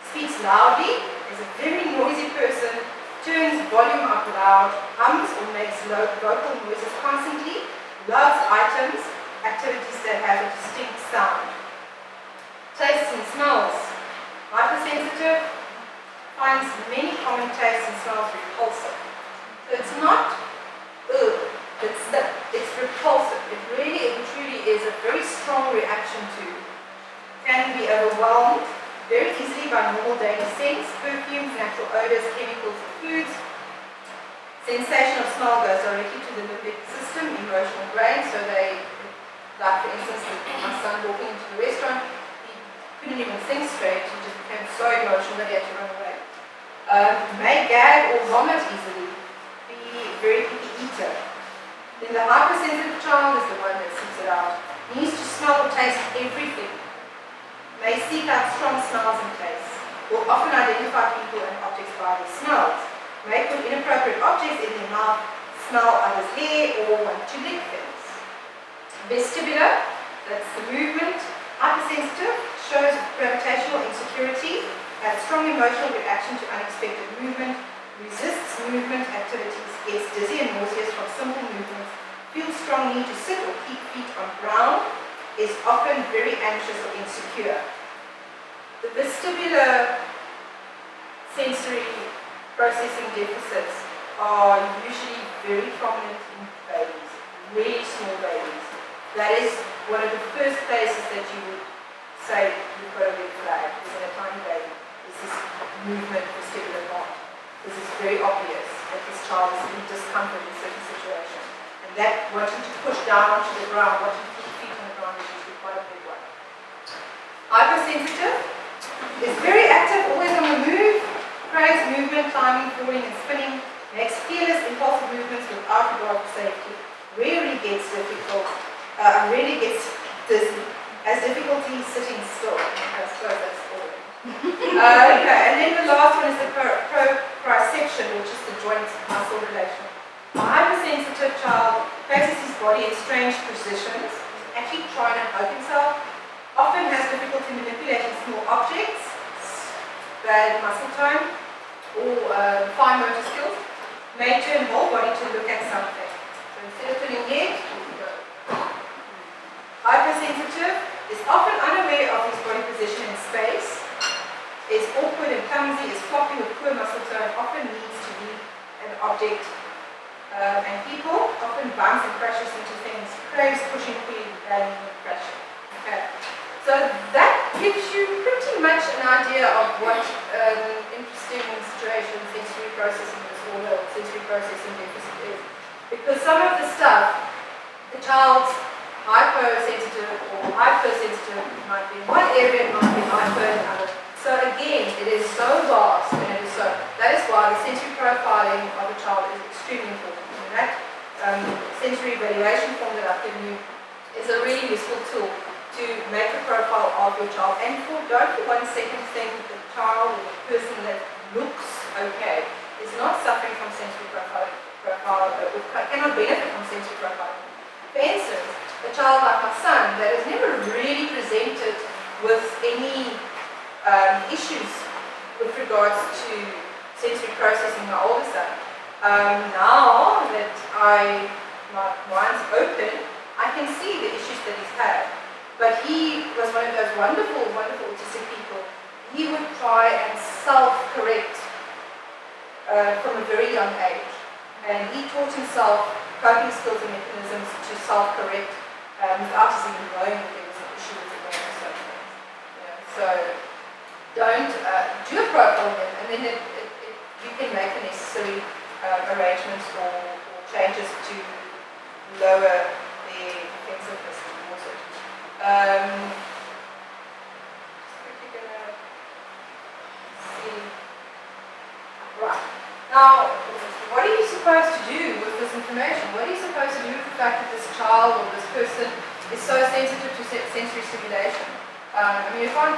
speaks loudly, is a very noisy person, turns volume up loud, hums or makes low vocal noises constantly, loves items, activities that have a distinct sound. Tastes and smells. Hypersensitive finds many common tastes and smells repulsive. So it's not it's repulsive. It really and truly is a very strong reaction to. Can be overwhelmed very easily by normal daily scents, perfumes, natural odors, chemicals, and foods. Sensation of smell goes directly to the limbic system, emotional brain. So they, like for instance, my son walking into the restaurant, he couldn't even think straight. He just became so emotional that he had to run away. May gag or vomit easily. Be a very picky eater. Then the hypersensitive child is the one that seeks it out. Needs to smell or taste everything. May seek out strong smells and tastes. Will often identify people and objects by their smells. May put inappropriate objects in their mouth, smell others' hair, or want to lick things. Vestibular, that's the movement. Hypersensitive, shows gravitational insecurity, has strong emotional reaction to unexpected movement, resists movement activities, gets dizzy and nauseous from simple movements, feels strong need to sit or keep feet on ground, is often very anxious or insecure. The vestibular sensory processing deficits are usually very prominent in babies, really small babies. That is one of the first places that you would say you've got a red flag, is in a tiny baby. Is this movement vestibular not? This is very obvious that this child is in discomfort in certain situations. And that wanting to push down onto the ground, wanting to keep feet on the ground is usually quite a big one. Hypersensitive is very active, always on the move, craves movement, climbing, falling and spinning, makes fearless, impulsive movements without regard for safety, rarely gets dizzy, has difficulty sitting still. I suppose that's boring. Okay, and then the last one is the proprioception, which is the joint muscle manipulation. A hypersensitive child places his body in strange positions, actually trying to hug himself, often has difficulty manipulating small objects, bad muscle tone, or fine motor skills, may turn whole body to look at something. So instead of turning head, go. Hypersensitive is often unaware of his body position in space, is awkward and clumsy, is floppy with poor muscle tone, often needs to leave an object and people, often bumps and crashes into things, craves pushing, pulling, banging, and crashing. Okay. So that gives you pretty much an idea of what interesting situation sensory processing disorder or sensory processing deficit is. Because some of the stuff, the child's hypersensitive or hypersensitive might be in one area, it might be hyper in another. So again, it is so vast, and it is so. That is why the sensory profiling of a child is extremely important. And that sensory evaluation form that I've given you is a really useful tool to make a profile of your child. And don't for 1 second think that the child or the person that looks okay is not suffering from sensory profiling, or cannot benefit from sensory profiling. For instance, a child like my son that has never really presented with any issues with regards to sensory processing, my older son. Now that my mind's open, I can see the issues that he's had. But he was one of those wonderful, wonderful autistic people. He would try and self-correct from a very young age. And he taught himself coping skills and mechanisms to self-correct without us even knowing that there was an issue with the brain or such things. So don't do a profile then, and then you can make the necessary arrangements or changes to lower the defensiveness towards it. Right. Now, what are you supposed to do with this information? What are you supposed to do with the fact that this child or this person is so sensitive to sensory stimulation? I mean, we can't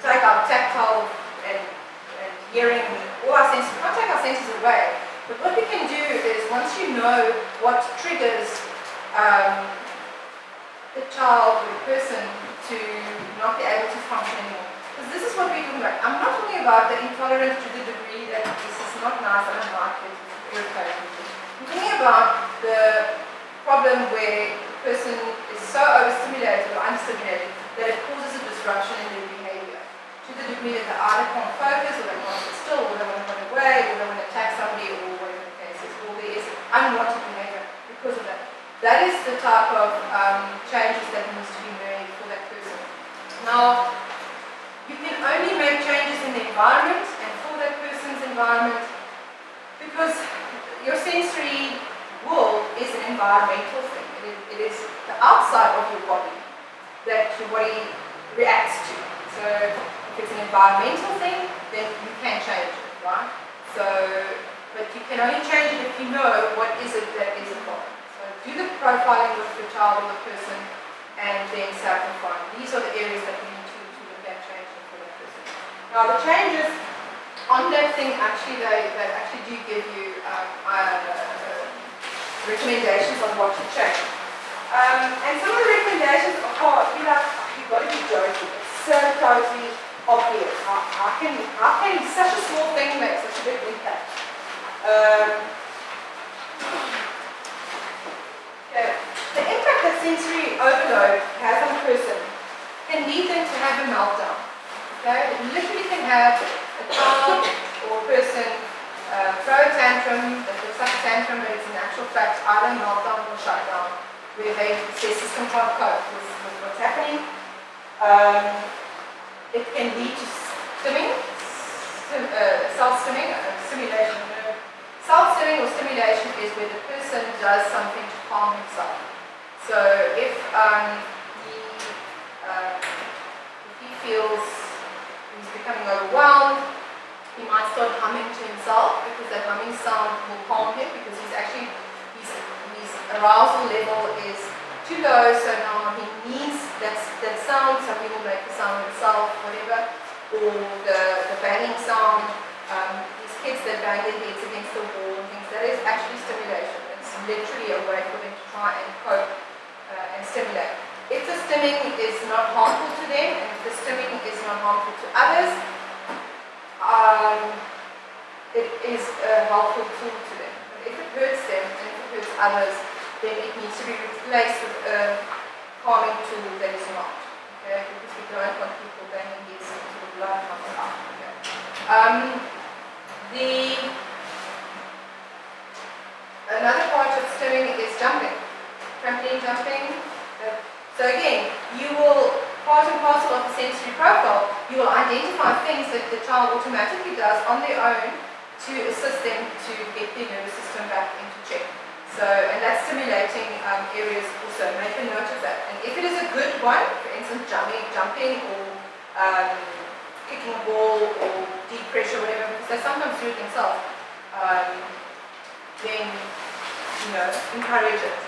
take our tactile and hearing, all our senses, we can't take our senses away. But what we can do is, once you know what triggers the child or the person to not be able to function anymore. Because this is what we're talking about. I'm not talking about the intolerance to the degree that this is not nice, I don't like it, it's irritating. I'm talking about the problem where the person is so overstimulated or unstimulated that it causes a disruption in their behavior. To the degree that they either can't focus, or they can't sit still, or they want to run away, or they want to attack somebody, or whatever the case is, or there is unwanted behavior because of that. That is the type of changes that needs to be made for that person. Now, you can only make changes in the environment and for that person's environment because your sensory world is an environmental thing. It is the outside of your body that your body reacts to. So if it's an environmental thing, then you can change it, right? So, but you can only change it if you know what is it that is involved. So do the profiling with the child or the person and then sacrifice. These are the areas that we need to look at changing for that person. Now the changes on that thing actually they actually do give you recommendations on what to change. And some of the recommendations are you've got to be joking. It's so totally obvious. How can such a small thing make such a big impact? The impact that sensory overload has on a person can lead them to have a meltdown. Okay? It literally can have a child or a person throw a tantrum that looks like a tantrum, but it's in actual fact either meltdown or shutdown, where their system can't cope with what's happening. It can lead to stimming, self-stimming, stimulation. Self-stimming or stimulation is where the person does something to calm himself. So if he feels he's becoming overwhelmed, he might start humming to himself because that humming sound will calm him because his arousal level is too low, so now he needs that sound, so he will make the sound himself, whatever, or the banging sound. His kids that bang their heads against the wall and things, that is actually stimulation. It's literally a way for them to try and cope and stimulate. If the stimming is not harmful to them, and if the stimming is not harmful to others, it is a helpful tool to them. But if it hurts them and if it hurts others, then it needs to be replaced with a calming tool that is not. Okay? Because we don't want people banging heads into the blood comes out. Okay? Another part of stimming is jumping, trampoline jumping. So again, you will, part and parcel of the sensory profile, you will identify things that the child automatically does on their own to assist them to get their nervous system back into check. So, and that's stimulating areas also. Make a note of that. And if it is a good one, for instance, jumping or kicking a ball or deep pressure, whatever, because they sometimes do it themselves, then, encourage it.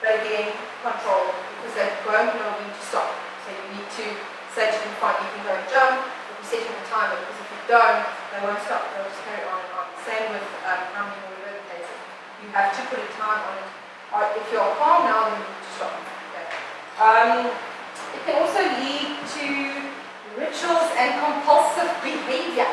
But again, control, because they won't know when to stop. So you need to say to them, fine, you can go and jump, but you're setting the timer, because if you don't, they won't stop, they'll just carry on and on. Same with humming or whatever the case is. You have to put a time on it. Or if you're calm now, then you need to stop. Okay. It can also lead to rituals and compulsive behavior.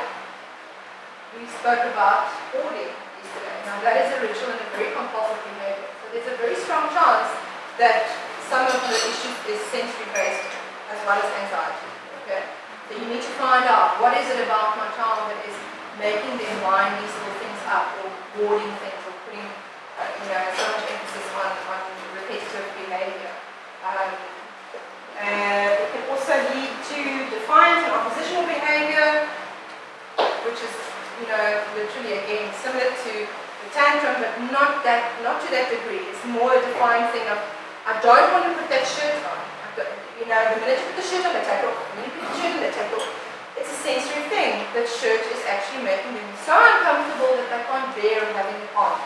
We spoke about hoarding yesterday. Now that is a ritual and a very compulsive behavior. So there's a very strong chance that some of the issues is sensory based as well as anxiety. Okay? So you need to find out what is it about my child that is making them line these little things up or hoarding things or putting so much emphasis on repetitive behavior. It can also lead to defiant and oppositional behavior, which is literally again similar to the tantrum, but not to that degree. It's more a defiant thing of, I don't want to put that shirt on. The minute you put the shirt on, they take off. The minute you put the shirt on, they take off. It's a sensory thing. That shirt is actually making them so uncomfortable that they can't bear having it on.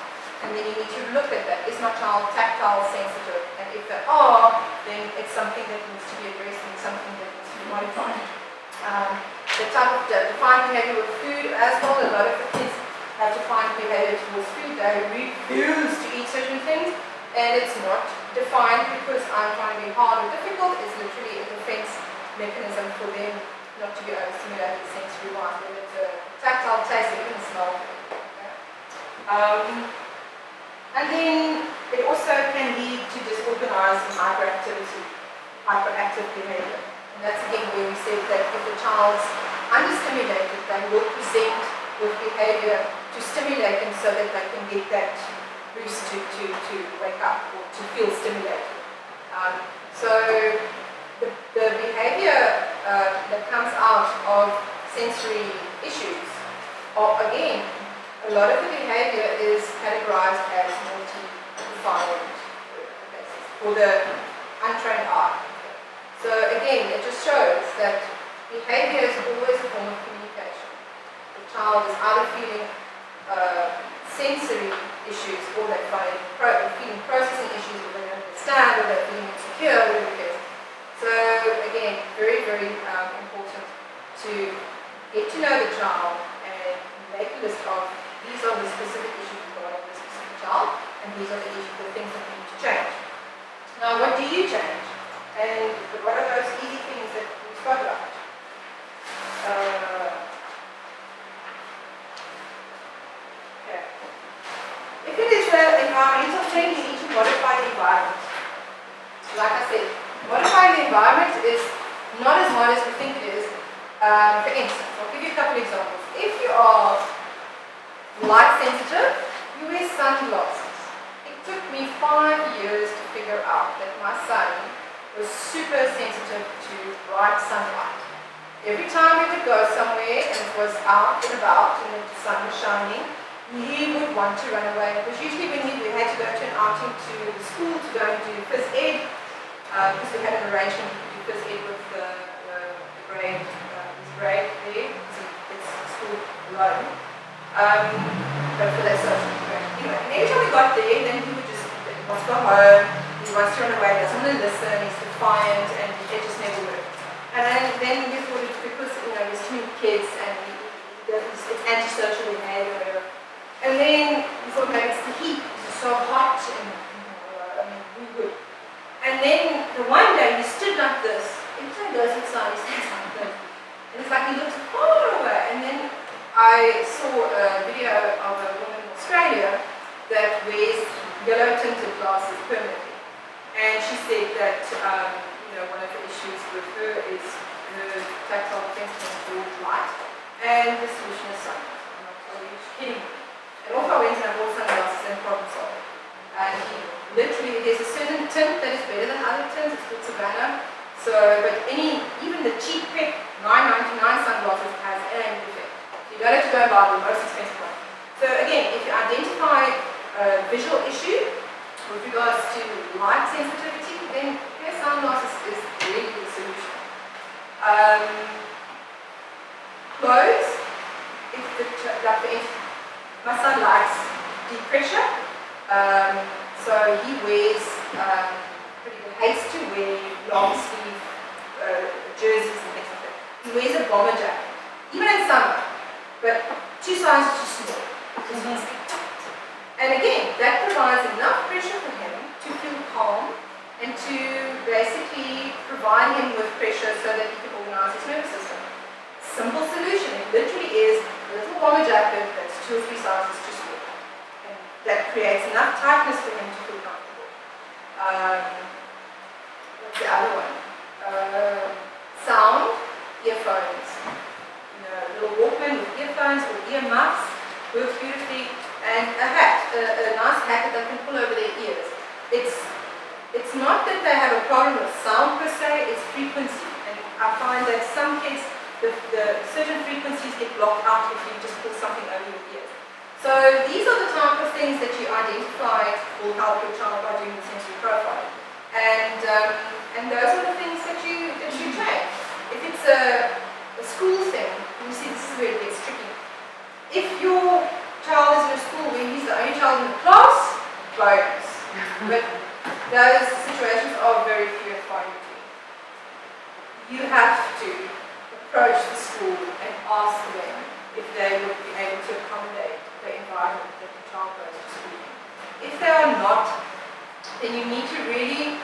And then you need to look at that. Is my child tactile sensitive? And if they are, then it's something that needs to be addressed and something that needs to be modified. The type of defined behavior with food as well. A lot of the kids have defined behavior towards food. They refuse to eat certain things, and it's not defined because I'm trying to be hard or difficult. It's literally a defense mechanism for them not to be overstimulated sensory wise, whether it's a tactile, taste, or even smell. Okay? And then it also can lead to disorganized and hyperactive behavior. And that's again where we said that if the child's understimulated, they will present with behavior to stimulate them so that they can get that boost to wake up or to feel stimulated. So the behavior that comes out of sensory issues are, again, a lot of the behavior is categorized as multi-defined for the untrained eye. So again, it just shows that behavior is always a form of communication. The child is either feeling sensory issues or they're feeling processing issues or they don't understand or they're feeling insecure, whatever it is. So again, very, very important to get to know the child and make a list of these are the specific issues regarding this specific child and these are the things that we need to change. Now, what do you change? And what are those easy things that we spoke about? Okay. If it is an environmental change, you need to modify the environment. Like I said, modifying the environment is not as hard as we think it is. For instance, I'll give you a couple examples. If you are light sensitive, you wear sunglasses. It took me 5 years to figure out that my son was super sensitive to bright sunlight. Every time we would go somewhere and it was out and about and the sun was shining, he would want to run away. Because usually when we had to go to an outing to the school to go and do phys ed, because we had an arrangement to do phys ed with the grade, his grade there, it's school alone. But for that social grade. Anyway, and every time we got there, then he would just wants to go home, he wants to run away, he doesn't want to listen, he's defiant, and it just never worked. And then we thought it's because there's too many kids and it's antisocial behavior And then we thought maybe it's the heat, it's so hot, and we would. And then the one day he stood like this. Every time he goes outside, he stands like this. And it's like he looks far away. And then I saw a video of a woman in Australia that wears yellow tinted glasses permanently. And she said that one of the issues with her is her tactile sensitivity towards light. And the solution is sunglasses. I'm not totally kidding. And off I went and I bought sunglasses and problem solved. And he literally, there's a certain tint that is better than other tints, it's called Savannah. So, but even the cheap pick $9.99 sunglasses has an effect. So you don't have to go and buy the most expensive one. So again, if you identify a visual issue with regards to light sensitivity, then sunglasses is really the solution. Clothes, my son likes deep pressure, so he wears hates to wear long sleeve jerseys and things like that. He wears a bomber jacket, even in summer, but 2 sizes too small. And again, that provides enough pressure for him to feel calm and to basically provide him with pressure so that he can organize his nervous system. Simple solution. It literally is a little bomber jacket that's 2 or 3 sizes too small. And that creates enough tightness for him to feel comfortable. What's the other one? Sound, earphones. Little Walkman with earphones or ear muffs works beautifully. And a hat, a nice hat that they can pull over their ears. It's not that they have a problem with sound per se, it's frequency. And I find that some kids, the certain frequencies get blocked out if you just pull something over your ears. So these are the type of things that you identify will help your child by doing the sensory profiling. And those are the things that you train. If it's a school thing, you see this is where it gets tricky. If your child is in a school where he's the only child in the class, bonus. But those situations are very few and far in between. You have to approach the school and ask them if they would be able to accommodate the environment that the child goes to school in. If they are not, then you need to really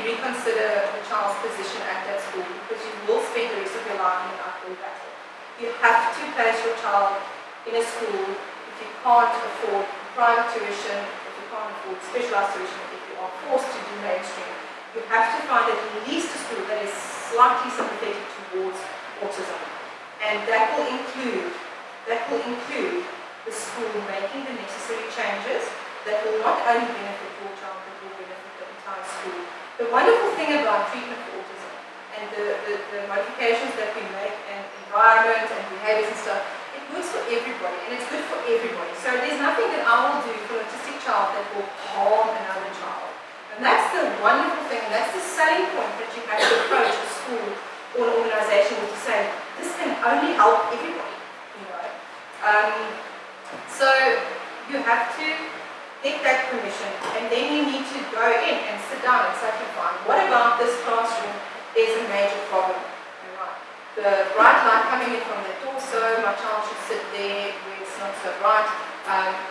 reconsider the child's position at that school, because you will spend the rest of your life in an uphill battle. You have to place your child in a school if you can't afford private tuition, if you can't afford specialized tuition, if you are forced to do mainstream. You have to find at least a school that is slightly sympathetic towards autism. And that will include the school making the necessary changes that will not only benefit your child, but will benefit the entire school. The wonderful thing about treatment for autism and the modifications that we make and environment and behaviors and stuff, it works for everybody and it's good for everybody. So there's nothing that I will do for an autistic child that will harm another child. And that's the wonderful thing, and that's the selling point that you have to approach a school or an organization to say, this can only help everybody, So you have to get that permission, and then you need to go in and sit down and say, fine, what about this classroom is a major problem? The bright light coming in from the torso, my child should sit there where it's not so bright.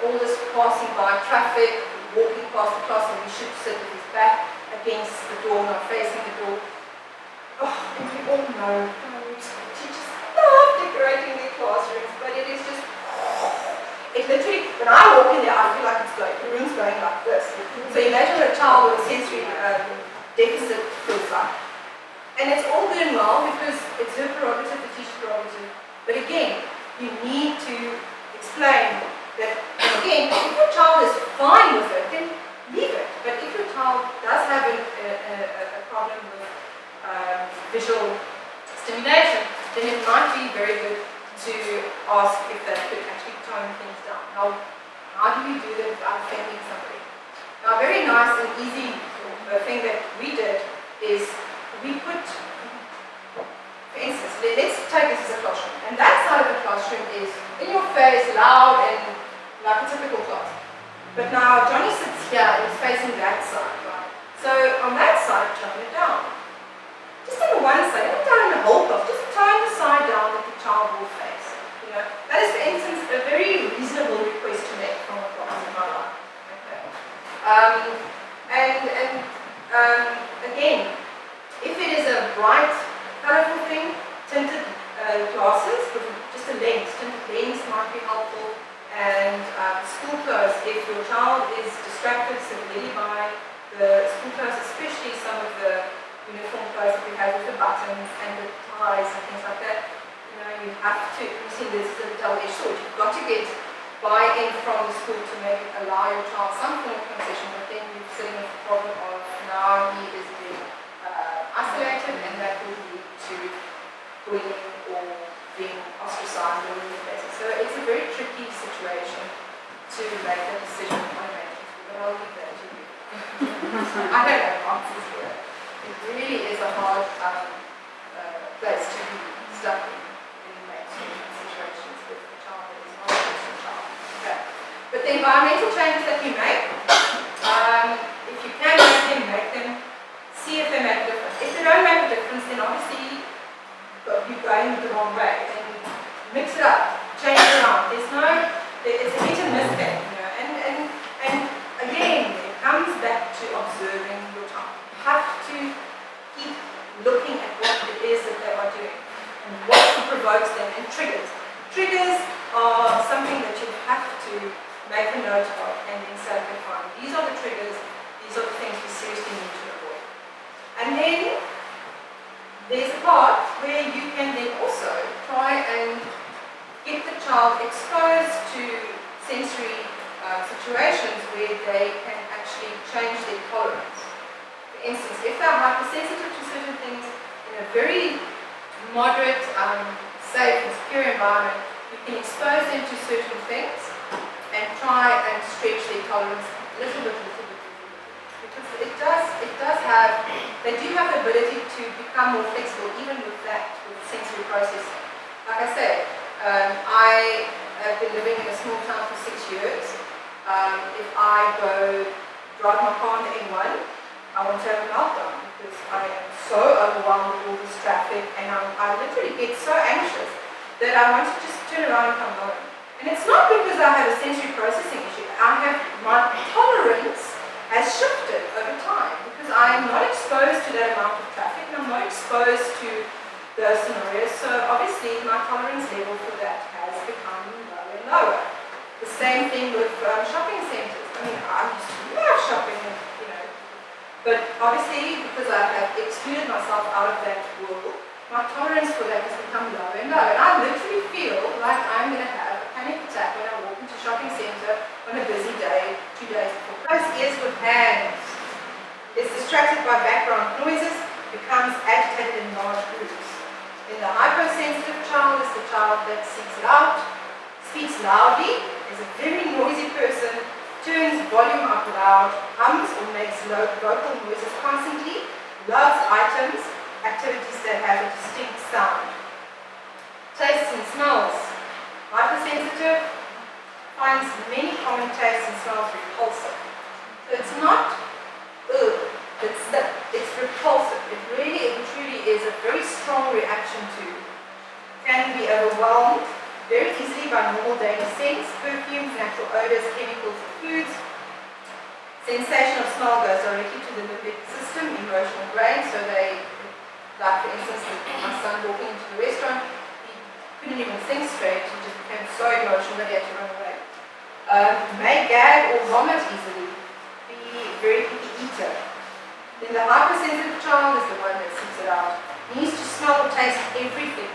All this passing by traffic, walking past the class, and we should sit with his back against the door, not facing the door. Oh, and we all know teachers love decorating their classrooms, but it is just, it literally, when I walk in there, I feel like it's going, the room's going like this. So imagine what a child with a sensory deficit feels like. And it's all good and well because it's her prerogative, the teacher's prerogative. But again, you need to explain that, again, if your child is fine with it, then leave it. But if your child does have a problem with visual stimulation, then it might be very good to ask if they could actually tone things down. Now, how do you do that without offending somebody? Now, a very nice and easy thing that we did is we put, for instance, let's take this as a classroom, and that side of the classroom is in your face, loud, and like a typical class. But now Johnny sits here and is facing that side, right? So on that side, tone it down. Just on one side, not down in the whole class, just tone the side down that the child will face. That is, for instance, a very reasonable request tinted lens might be helpful. And school clothes, if your child is distracted severely by the school clothes, especially some of the uniform clothes that we have with the buttons and the ties and things like that, you have to, you see this is a double-edged sword. You've got to get buy-in from the school to make it allow your child some form of concession, but then you're sitting with the problem of now he is being isolated, and that will lead to bullying or being ostracized or replaced. So it's a very tricky situation to make that decision on a management, but I'll leave that to you. I don't have answers here. It really is a hard place to be stuck in mainstream situations with a child that is not a Christian child. Okay. But the environmental changes that you make, if you can make them, see if they make a difference. If they don't make a difference, then obviously you're going the wrong way. Then mix it up, change it around. It's a hit and miss thing, and again, it comes back to observing your child. You have to keep looking at what it is that they are doing and what provokes them, and triggers. Triggers are something that you have to make a note of and then say, okay, fine, these are the triggers, these are the things we seriously need to avoid. And then there's a part where you can then also try and get the child exposed to sensory situations where they can actually change their tolerance. For instance, if they're hypersensitive to certain things in a very moderate, safe and secure environment, you can expose them to certain things and try and stretch their tolerance a little bit. Because it does have, they do have the ability to become more flexible even with that, with sensory processing. Like I said, I have been living in a small town for 6 years. If I go drive my car on the M1, I want to have a meltdown because I am so overwhelmed with all this traffic, and I literally get so anxious that I want to just turn around and come home. And it's not because I have a sensory processing issue. My tolerance has shifted over time because I am not exposed to that amount of traffic and I'm not exposed to those scenarios. So obviously my tolerance level for that has become lower and lower. The same thing with shopping centres. I mean, I used to love shopping, but obviously because I have excluded myself out of that world, my tolerance for that has become lower and lower. And I literally feel like I'm going to have a panic attack when I walk into a shopping centre on a busy day, 2 days before. Close ears with hands. Is distracted by background noises, becomes agitated in large groups. Then the hypersensitive child is the child that seeks it out, speaks loudly, is a very noisy person, turns volume up loud, hums or makes low vocal noises constantly, loves items, activities that have a distinct sound. Tastes and smells. Hypersensitive finds many common tastes and smells repulsive. So it's not it's repulsive. It really and truly is a very strong reaction to. Can be overwhelmed very easily by normal daily scents, perfumes, natural odors, chemicals, and foods. Sensation of smell goes directly to the limbic system, emotional brain. So they, like for instance, my son walking into the restaurant, he couldn't even think straight. He just became so emotional that he had to run away. May gag or vomit easily. Be a very picky eater. Then the hypersensitive child is the one that seeks it out. Needs to smell or taste everything.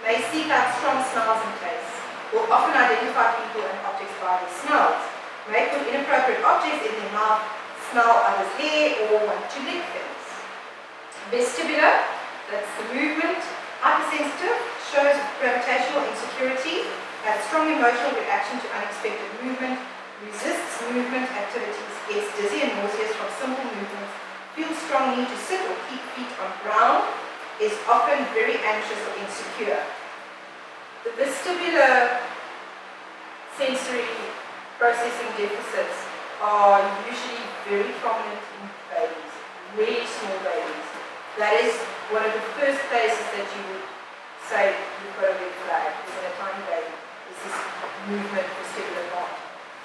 May seek out strong smells and tastes. Will often identify people and objects by their smells. May put inappropriate objects in their mouth, smell others' hair, or want to lick things. Vestibular, that's the movement. Hypersensitive, shows gravitational insecurity, has strong emotional reaction to unexpected movement, resists movement activities, gets dizzy and nauseous from simple movements, feels strong need to sit or keep feet on ground, is often very anxious or insecure. The vestibular sensory processing deficits are usually very prominent in babies, really small babies. That is one of the first places that you would say you've got a red flag is in a tiny baby. Is this movement vestibular not?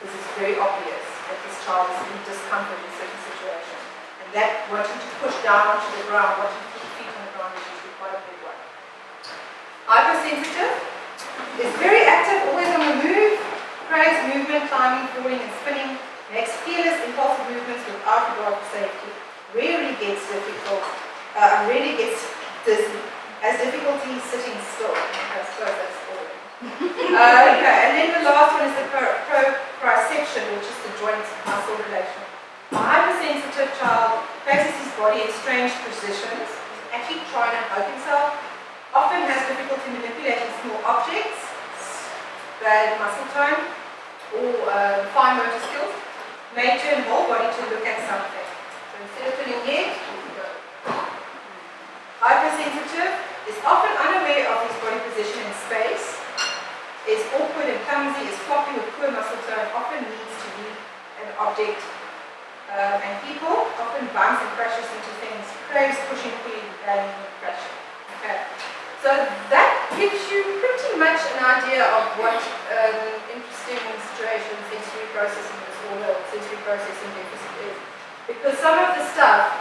This is very obvious that this child is in discomfort in certain situations. And that wanting to push down onto the ground, wanting to keep feet on the ground is usually quite a big one. Hypersensitive Is very active, always on the move, craves movement, climbing, falling and spinning, makes fearless, impulsive movements without regard for safety, rarely gets dizzy, has difficulty sitting still. I suppose that's boring. Okay, and then the last one is the proprioception, which is the joint muscle relation. A hypersensitive child places his body in strange positions, actually trying to hug himself, often has difficulty manipulating small objects, bad muscle tone, or fine motor skills, may turn whole body to look at something. So instead of turning head, go. Hypersensitive is often unaware of his body position in space, is awkward and clumsy, is floppy with poor muscle tone, often needs to leave an object and people, often bumps and crashes into things, craves pushing, pulling, banging, and crashing. Okay. So that gives you pretty much an idea of what interesting situation sensory processing disorder or sensory processing deficit is. Because some of the stuff,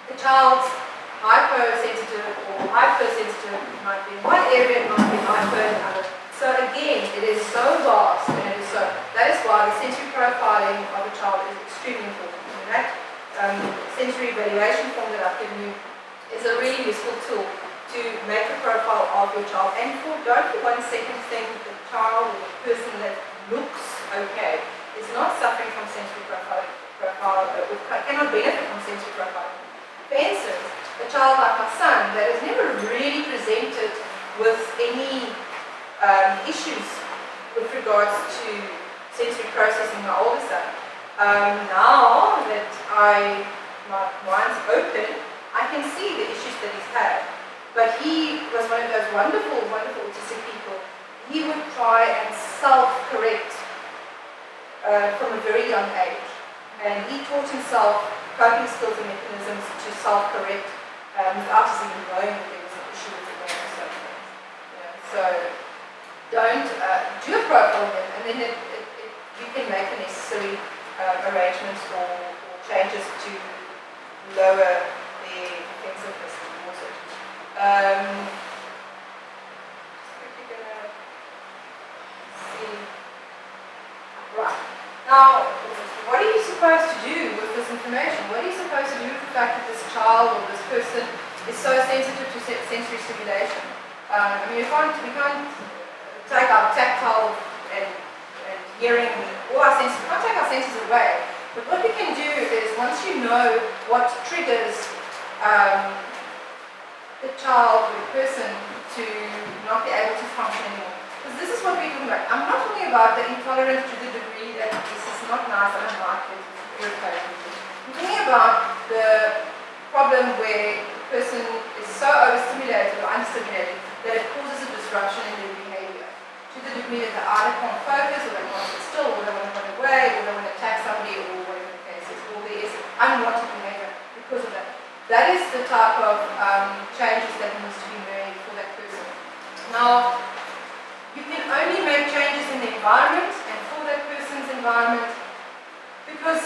the child's hypersensitive or hypersensitive might be in one area, it might be hyper in another. So again, it is so vast and it is so, that is why the sensory profiling of a child is extremely important. And that sensory evaluation form that I've given you is a really useful tool to make a profile of your child. And don't for 1 second think that the child or the person that looks okay is not suffering from sensory profiling, or cannot benefit from sensory profiling. For instance, a child like my son that has never really presented with any issues with regards to sensory processing, my older son. Now that my mind's open, I can see the issues that he's had. But he was one of those wonderful, wonderful autistic people. He would try and self-correct from a very young age. And he taught himself coping skills and mechanisms to self-correct without us even knowing that there was an issue with the brain or something. So don't do a profile then, and then you can make the necessary arrangements or changes to lower the defensiveness towards it. Right. Now, what are you supposed to do with this information? What are you supposed to do with the fact that this child or this person is so sensitive to sensory stimulation? I mean, we can't take our tactile and hearing, all our senses, we can't take our senses away. But what we can do is, once you know what triggers the child or the person to not be able to function anymore. Because this is what we're talking about. I'm not talking about the intolerance to the degree that this is not nice, I don't like it, it's irritating. I'm talking about the problem where the person is so overstimulated or unstimulated that it causes a disruption in their behavior. To the degree that they either can't focus, or they can't sit still, or they want to run away, or they want to attack somebody, or whatever the case is, or there is unwanted behavior because of that. That is the type of changes that needs to be made for that person. Now, you can only make changes in the environment and for that person's environment because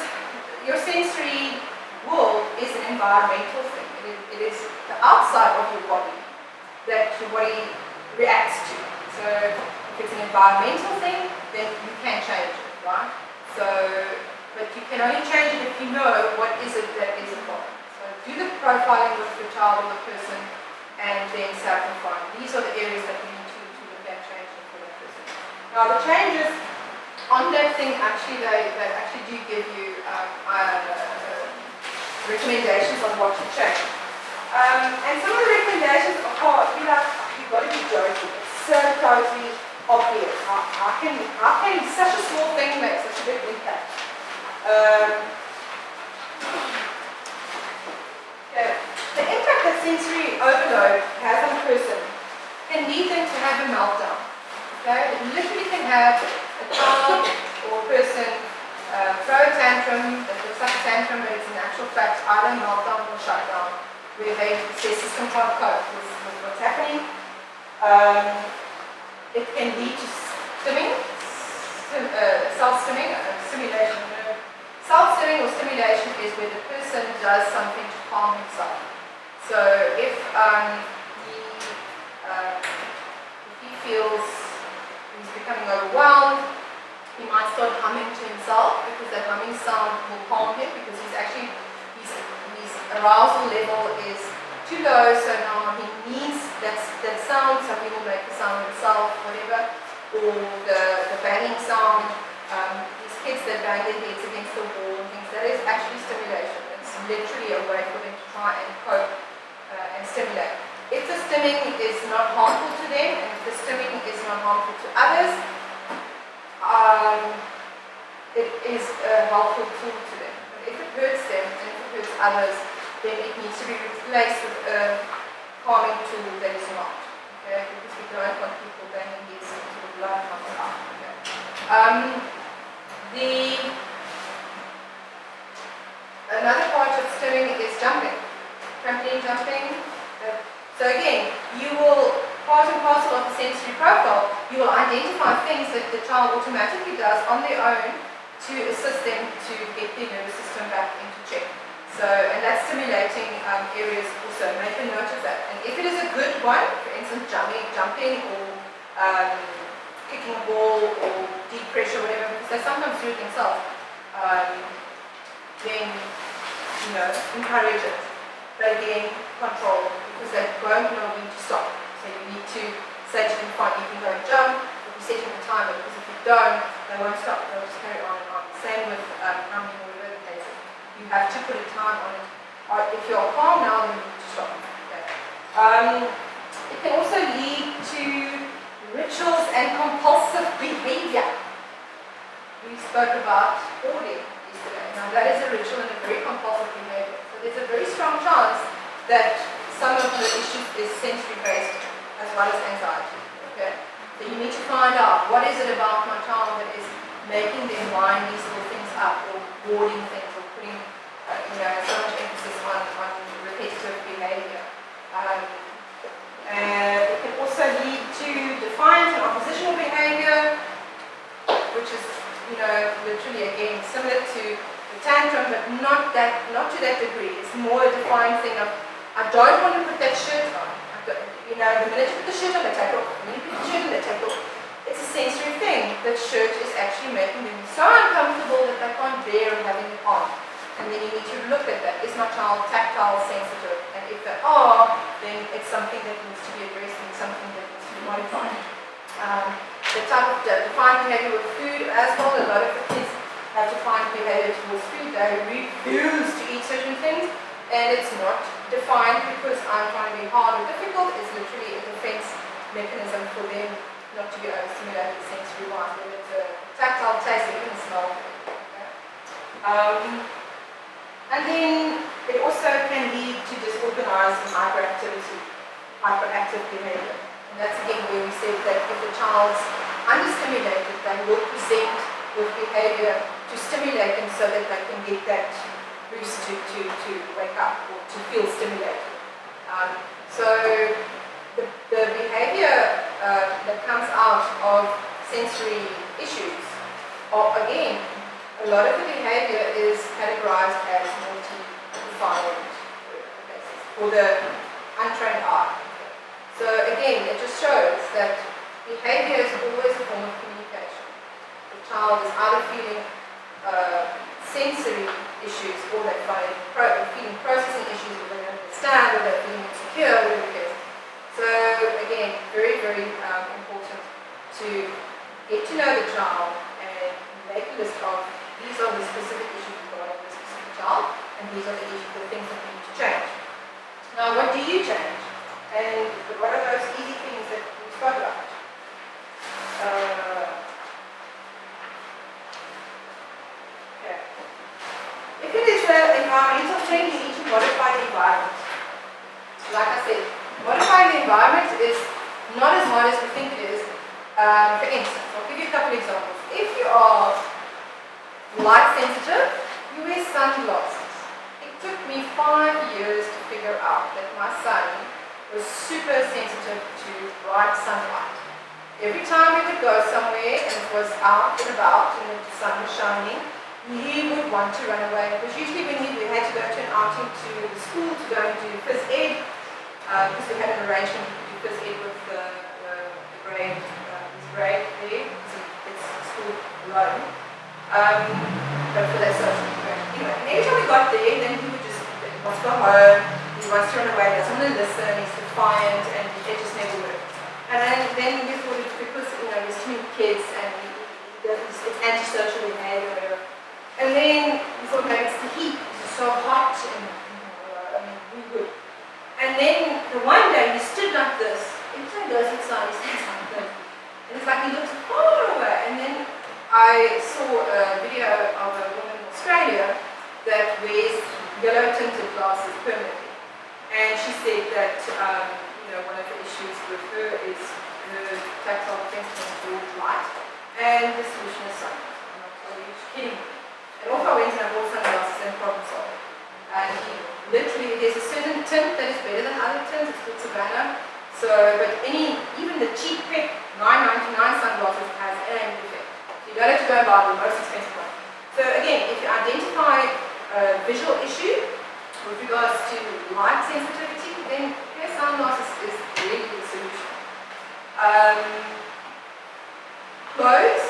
your sensory world is an environmental thing. It is the outside of your body that your body reacts to. So if it's an environmental thing, then you can change it, right? So, but you can only change it if you know what is it that is a problem. So do the profiling with the child or the person and then self-refine. These are the areas that we need to look at changing for that person. Now the changes on that thing actually, they actually do give you recommendations on what to change. And some of the recommendations are, you've got to be joking. It's so totally obvious. How can such a small thing make such a big impact? The impact that sensory overload has on a person can lead them to have a meltdown. Okay? It literally can have a child or a person throw a tantrum that looks like a tantrum, but it's in actual fact either a meltdown or shutdown, where their system can't cope with what's happening. It can lead to stimming, self-stimming, stimulation. Self-stimming or stimulation is where the person does something to calm himself. So if he feels himself, because that humming sound will calm him, because his arousal level is too low, so now he needs that sound, so he will make the sound himself, whatever. Or the banging sound, these kids that bang their heads against the wall and things, that is actually stimulation. It's literally a way for them to try and cope and stimulate. If the stimming is not harmful to them, and if the stimming is not harmful to others, it is a helpful tool to them. But if it hurts them and if it hurts others, then it needs to be replaced with a calming tool that is not. Okay? Because we don't want people banging heads into the blood comes out. Okay? Another part of stimming is jumping. Trampoline jumping. So again, you will, part and parcel of the sensory profile, you will identify things that the child automatically does on their own to assist them to get their nervous system back into check. So, and that's stimulating areas also. Make a note of that. And if it is a good one, for instance, jumping or kicking a ball or deep pressure, whatever, because they sometimes do it themselves, then, encourage it. But again, control, because they won't know when to stop. So you need to say to them, fine, you can go and jump, but you're setting the timer, because if you don't, they won't stop, they'll just carry on and on. Same with humming or whatever the case is. You have to put a time on it. Or if you're calm now, then you need to stop. Okay. It can also lead to rituals and compulsive behavior. We spoke about hoarding yesterday. Now that is a ritual and a very compulsive behavior. So there's a very strong chance that some of the issues is sensory based as well as anxiety. Okay? So you need to find out what is it about my child that is making them line these little things up or hoarding things or putting so much emphasis on repetitive behavior. It can also lead to defiant and oppositional behavior, which is literally again similar to the tantrum, but not to that degree. It's more a defiant thing of, I don't want to put that shirt on. The minute you put the shirt on, they take off. The minute you put the shirt on, they take off. It's a sensory thing. That shirt is actually making them so uncomfortable that they can't bear having it on. And then you need to look at that. Is my child tactile sensitive? And if they are, then it's something that needs to be addressed and something that needs to be modified. The type of defined behavior with food as well. A lot of the kids have defined behavior towards food. They refuse to eat certain things, and it's not defined because I'm trying to be hard or difficult. It's literally a defense mechanism for them not to be overstimulated sensory wise, whether it's a tactile, taste, or even smell. Okay? And then it also can lead to disorganized and hyperactive behavior. And that's again where we said that if the child's understimulated, they will present with behavior to stimulate them so that they can get that boost to wake up or to feel stimulated. So the behavior that comes out of sensory issues are, again, a lot of the behavior is categorized as multi-defined for the untrained eye. So again, it just shows that behavior is always a form of communication. The child is either feeling sensory issues or they're feeling processing issues or they don't understand or they're feeling insecure, whatever it is. So again, very, very important to get to know the child and make a list of these are the specific issues regarding this specific child, and these are the things that we need to change. Now, what do you change? And what are those easy things that we spoke about? Okay. If it is an environmental change, you need to modify the environment. Like I said, modifying the environment is not as hard as we think it is. For instance, I'll give you a couple examples. If you are light sensitive, you wear sunglasses. It took me 5 years to figure out that my son was super sensitive to bright sunlight. Every time we would go somewhere and it was out and about and the sun was shining, he would want to run away. Because usually when we had to go to an outing to the school to go and do phys ed, because we had an arrangement to do phys ed with the grade, his grade there, because it's school alone. But for that social anyway, and every time we got there, then he would just wants to go home, he wants to run away, he doesn't want to listen, he's defiant, and it just never worked. And then we thought it because there's too many kids and it's antisocial behavior or whatever. And then we thought maybe it's the heat, it's so hot, and we would. And then the one day he stood like this. Every time he goes outside, he stands like this. And it's like he looks far away. And then I saw a video of a woman in Australia that wears yellow tinted glasses permanently. And she said that one of the issues with her is her tactile sensitivity towards light. And the solution is sunglasses. I'm not totally kidding. And off I went and I bought sunglasses and problem solved. And he literally, there's a certain tint that is better than other tints, it's called Savannah. So, but even the cheap pick $9.99 sunglasses has an defect. So you don't have to go and buy the most expensive one. So again, if you identify a visual issue with regards to light sensitivity, then sunglasses is really the solution. Clothes,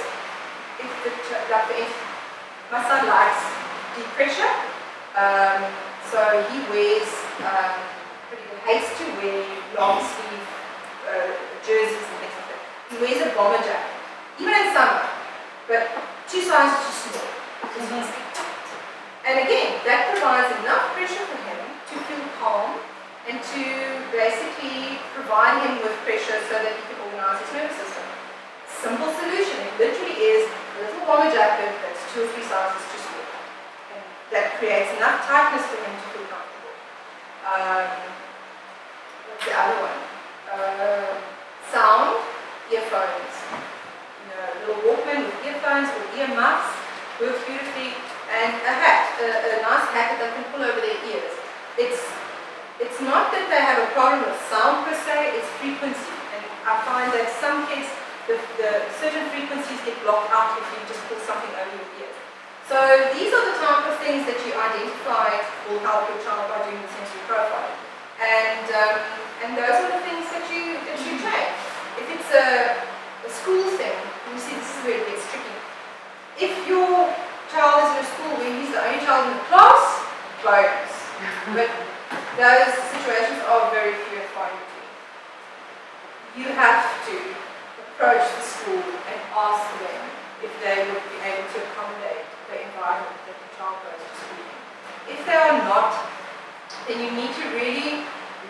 my son likes deep pressure, so he wears hates to wear long sleeve jerseys and things like that. He wears a bomber jacket, even in summer, but 2 sizes too small. And again, that provides enough pressure for him to feel calm and to basically provide him with pressure so that he can organize his nervous system. Simple solution. It literally is a little bomber jacket that's 2 or 3 sizes too small. And that creates enough tightness for him to feel comfortable. What's the other one? Sound, earphones. A little Walkman with earphones or ear muffs works beautifully. And a hat, a nice hat that they can pull over their ears. It's not that they have a problem with sound per se, it's frequency. And I find that some kids, the certain frequencies get blocked out if you just pull something over your ears. So these are the type of things that you identify will help your child by doing the sensory profiling. And those are the things that you change. If it's a school thing, you see this is where it gets tricky. If your child is in a school where he's the only child in the class, bonus. But those situations are very few and far in between. You have to approach the school and ask them if they would be able to accommodate the environment that the child goes to school in. If they are not, then you need to really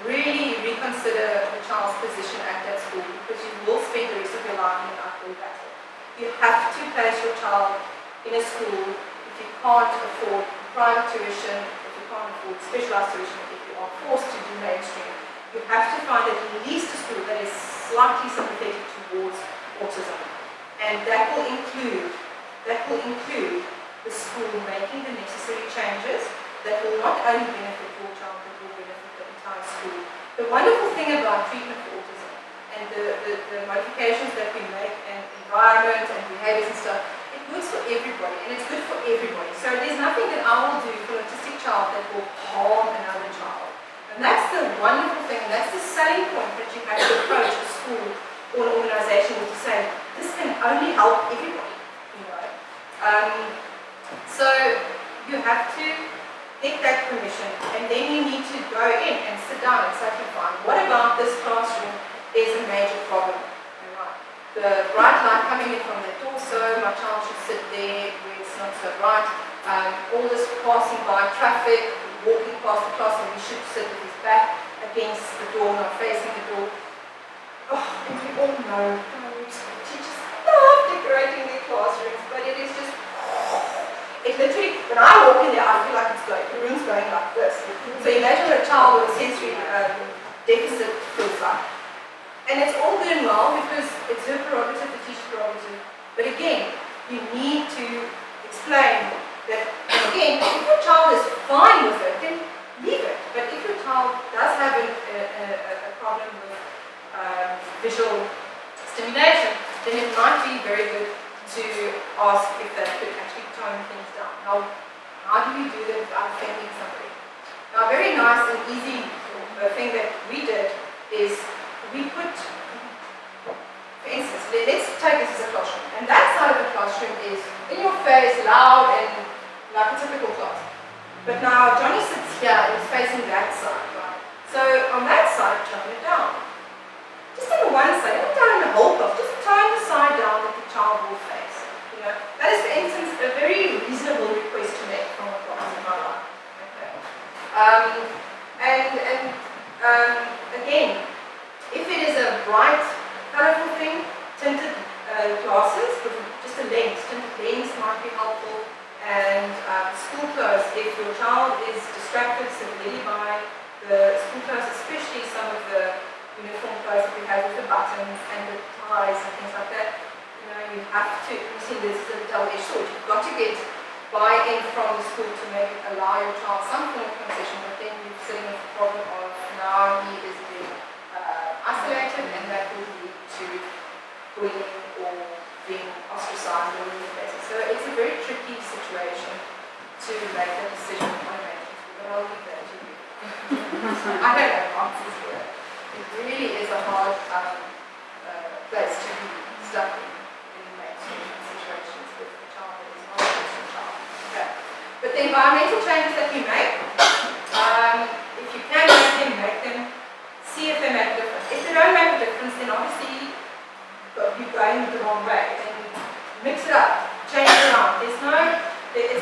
reconsider the child's position at that school, because you will spend the rest of your life in an uphill battle. You have to place your child in a school if you can't afford private tuition, if you can't afford specialized tuition, if you are forced to do mainstream. You have to find at least a school that is slightly sympathetic towards autism. And that will include the school making the necessary changes that will not only benefit your child, but will benefit the entire school. The wonderful thing about treatment for autism and the modifications that we make and environment and behaviors and stuff, it works for everybody and it's good for everybody. So there's nothing that I will do for an autistic child that will harm another child. And that's the wonderful thing, and that's the selling point that you have to approach a school or an organization to say, this can only help everybody, So you have to get that permission, and then you need to go in and sit down and say, fine, what about this classroom is a major problem? The bright light coming in from the torso, my child should sit there where it's not so bright. All this passing by traffic, walking past the classroom, he should sit with his back against the door, not facing the door. Oh, and we all know teachers love decorating their classrooms, but it is just, it literally, when I walk in there, I feel like it's going, the room's going like this. So imagine what a child with a sensory deficit feels like. And it's all good and well because it's her prerogative, the teacher's prerogative. But again, you need to explain that, again, if your child is fine with it, then leave it. But if your child does have a problem with visual stimulation, then it might be very good to ask if they could actually tone things down. Now, how do you do that without offending somebody? Now, a very nice and easy thing that we did is we put, for instance, let's take this as a classroom, and that side of the classroom is in your face, loud, and like a typical class. But now Johnny sits here and is facing that side, right? So on that side, tone it down. Just on one side, not down in the whole class, just tone the side down that the child will face. You know, that is, for instance, a very reasonable request to make from a class in my life. Okay. Again, if it is a bright, colorful thing, tinted glasses with just a lens, tinted lens might be helpful. And school clothes, if your child is distracted severely by the school clothes, especially some of the uniform clothes that we have with the buttons and the ties and things like that, you know, you have to, you see this is a double-edged sword. You've got to get buy-in from the school to make it allow your child some form of concession, but then you're sitting with the problem of now he is being isolated, and that will lead to bullying or being ostracized or replaced. So it's a very tricky situation to make that decision on arrangements, but I'll leave that to you. I don't have answers for it. It really is a hard place to be stuck in mainstream situations with a child that is not a Christian child. Okay. But the environmental changes that we make, if you can make them, see if they make a difference. If they don't make a difference, then obviously you're going the wrong way. Then mix it up, change it around. It's